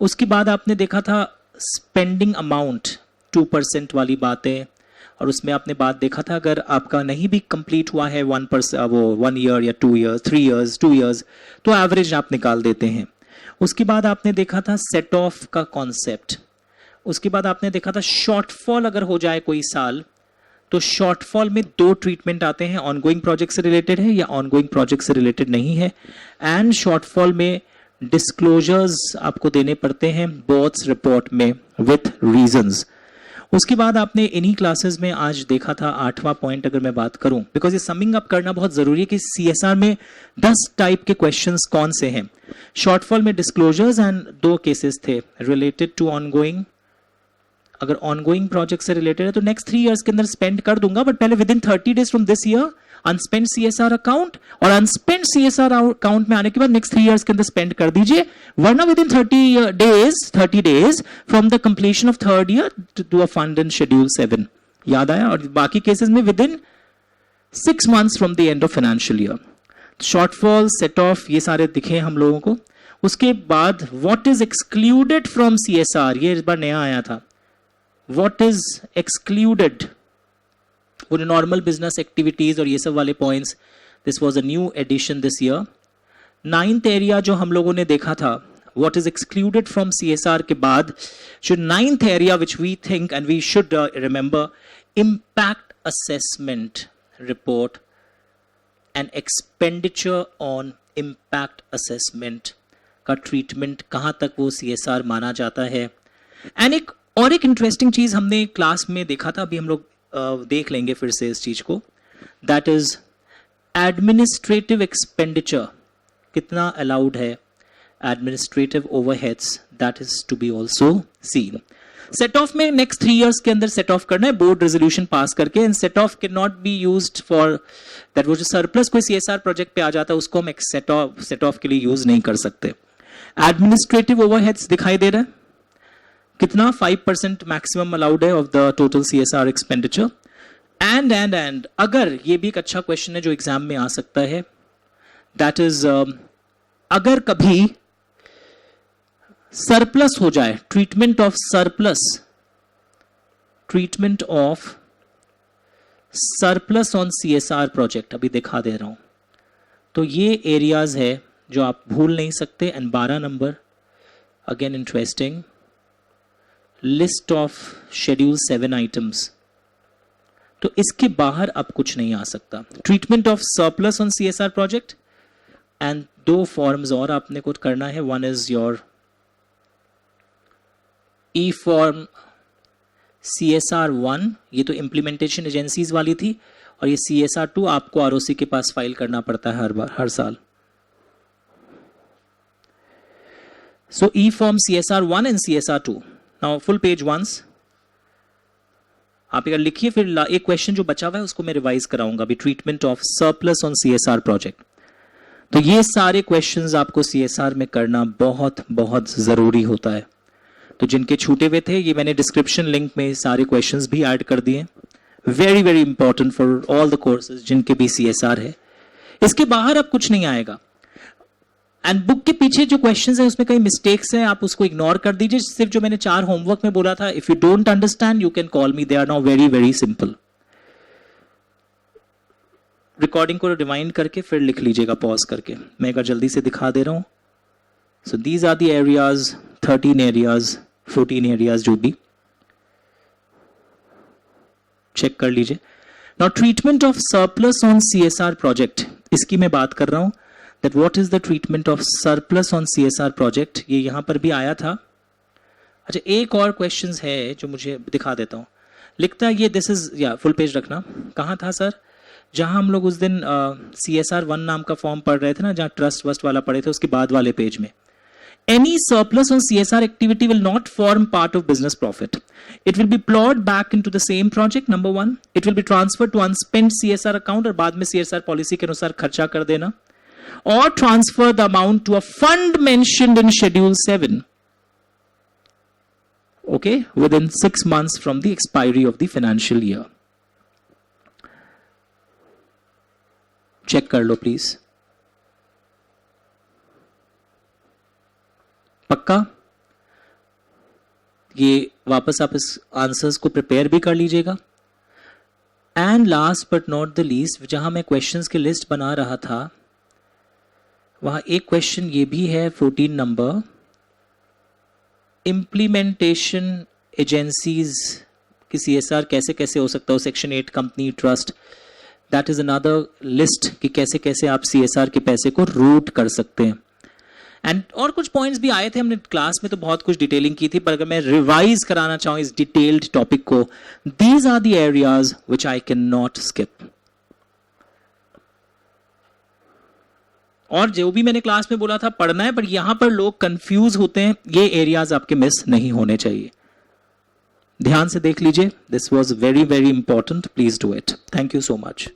Speaker 1: उसके बाद आपने देखा था स्पेंडिंग अमाउंट 2% वाली बातें, और उसमें आपने बात देखा था अगर आपका नहीं भी कंप्लीट हुआ है 1%, वो 1 ईयर या 2 ईयर्स, 3 ईयर्स, 2 ईयर्स, तो एवरेज आप निकाल देते हैं. उसके बाद आपने देखा था सेट ऑफ का कॉन्सेप्ट. उसके बाद आपने देखा था शॉर्टफॉल अगर हो जाए कोई साल तो शॉर्टफॉल में 2 ट्रीटमेंट आते हैं, ऑनगोइंग प्रोजेक्ट से रिलेटेड है या ऑनगोइंग प्रोजेक्ट से रिलेटेड नहीं है. एंड शॉर्टफॉल में डिस्क्लोजर्स आपको देने पड़ते हैं बोथ्स रिपोर्ट में विथ रीजंस. उसके बाद आपने इन्हीं क्लासेस में आज देखा था 8वां पॉइंट अगर मैं बात करूं, बिकॉज ये समिंग अप करना बहुत जरूरी है कि CSR में 10 टाइप के क्वेश्चंस कौन से हैं. शॉर्टफॉल में डिस्क्लोजर्स एंड 2 केसेस थे रिलेटेड टू ऑनगोइंग. अगर ऑनगोइंग प्रोजेक्ट से रिलेटेड है तो नेक्स्ट 3 इयर्स के अंदर स्पेंड कर दूंगा, बट पहले within 30 days from this year unspent CSR account, और अनस्पेंड CSR अकाउंट में आने के बाद नेक्स्ट 3 इयर्स के अंदर स्पेंड कर दीजिए, वरना within 30 days from the completion of 3rd year to a fund in schedule 7. याद आया? और बाकी केसेस में within 6 months from the end of financial year. Shortfall, set off, ये सारे दिखे हम लोगों को. उसके बाद what is excluded from CSR, ये इस बार नया आया था. व्हाट इज एक्सक्लूडेड, वो नॉर्मल बिजनेस एक्टिविटीज और ये सब वाले points, this was a new addition this year. 9th area जो हम लोगों ने देखा था what is excluded from CSR के बाद, जो 9th area which we think and we should remember, impact assessment report and expenditure on impact assessment का ट्रीटमेंट, कहां तक वो CSR माना जाता है. एंड एक इंटरेस्टिंग चीज हमने क्लास में देखा था, अभी हम लोग देख लेंगे फिर से इस चीज को, दैट इज एडमिनिस्ट्रेटिव एक्सपेंडिचर कितना अलाउड है, administrative overheads, that is to be also seen. Set off में नेक्स्ट 3 इयर्स के अंदर सेट ऑफ करना है बोर्ड रेजोल्यूशन पास करके, and set of can not be used for that. वो जो सरप्लस कोई CSR प्रोजेक्ट पे आ जाता है उसको हम सेट ऑफ के लिए यूज नहीं कर सकते. एडमिनिस्ट्रेटिव ओवरहेड्स दिखाई दे रहा है कितना, 5% मैक्सिमम अलाउड है of the total CSR expenditure. And अगर, ये भी एक अच्छा क्वेश्चन है जो एग्जाम में आ सकता है, दैट इज अगर कभी सरप्लस हो जाए, treatment of surplus on CSR project, अभी दिखा दे रहा हूं. तो ये एरियाज है जो आप भूल नहीं सकते. And 12 number, again interesting, list of schedule 7 items. तो इसके बाहर अब कुछ नहीं आ सकता. Treatment of surplus on CSR project, and 2 forms और आपने कुछ करना है. One is your E form CSR 1, ये तो इम्प्लीमेंटेशन एजेंसीज वाली थी, और ये CSR 2 आपको ROC के पास फाइल करना पड़ता है हर साल. So E form CSR 1 and CSR 2. Now full page once आप अगर लिखिए, फिर एक क्वेश्चन जो बचा हुआ है उसको मैं रिवाइज कराऊंगा अभी. Treatment of surplus on CSR project. तो ये सारे क्वेश्चंस आपको CSR में करना बहुत बहुत जरूरी होता है. तो जिनके छूटे हुए थे, ये मैंने डिस्क्रिप्शन लिंक में सारे क्वेश्चंस भी ऐड कर दिए. Very very important for all the courses जिनके भी CSR है. इसके बाहर अब कुछ नहीं आएगा. एंड बुक के पीछे जो क्वेश्चंस हैं उसमें कई मिस्टेक्स हैं, आप उसको इग्नोर कर दीजिए. सिर्फ जो मैंने 4 होमवर्क में बोला था, if you don't understand you can call me, they are now very very simple. Recording को रिवाइंड करके फिर लिख लीजिएगा पॉज करके. मैं एक बार जल्दी से दिखा दे रहा हूं. So these are the areas, 13 areas, 14 areas, जो भी चेक कर लीजिए. Now treatment of surplus on CSR project, इसकी मैं बात कर रहा हूं. That what is the treatment of surplus on CSR project, ये यहां पर भी आया था. अच्छा, एक और क्वेश्चन है जो मुझे दिखा देता हूं. लिखता है ये, दिस इज, या फुल पेज रखना. कहां था सर? जहां हम लोग उस दिन CSR 1 नाम का फॉर्म पढ़ रहे थे ना, जहां ट्रस्ट वस्ट वाला पढ़े थे, उसके बाद वाले पेज में. Any surplus on CSR activity will not form part of business profit. It will be plowed back into the same project. Number 1, it will be transferred to unspent CSR account और बाद में CSR policy के अनुसार खर्चा कर देना. Or transfer the amount to a fund mentioned in Schedule 7. Okay, within 6 months from the expiry of the financial year. Check कर लो please. पक्का? ये वापस आप इस आंसर्स को प्रिपेयर भी कर लीजिएगा. And last but not the least, जहां मैं क्वेश्चंस की लिस्ट बना रहा था, वहां एक क्वेश्चन ये भी है, 14 नंबर. इम्प्लीमेंटेशन एजेंसीज की CSR कैसे कैसे हो सकता हो, section 8 company trust, that is another list कि कैसे कैसे आप CSR के पैसे को रूट कर सकते हैं. एंड और कुछ पॉइंट्स भी आए थे, हमने क्लास में तो बहुत कुछ डिटेलिंग की थी, पर अगर मैं रिवाइज कराना चाहूं इस डिटेल्ड टॉपिक को, these are the areas which I can not skip. और जो भी मैंने क्लास में बोला था पढ़ना है, पर यहां पर लोग कंफ्यूज होते हैं, ये एरियाज आपके मिस नहीं होने चाहिए. ध्यान से देख लीजिए. This was very very important. Please do it. Thank you so much.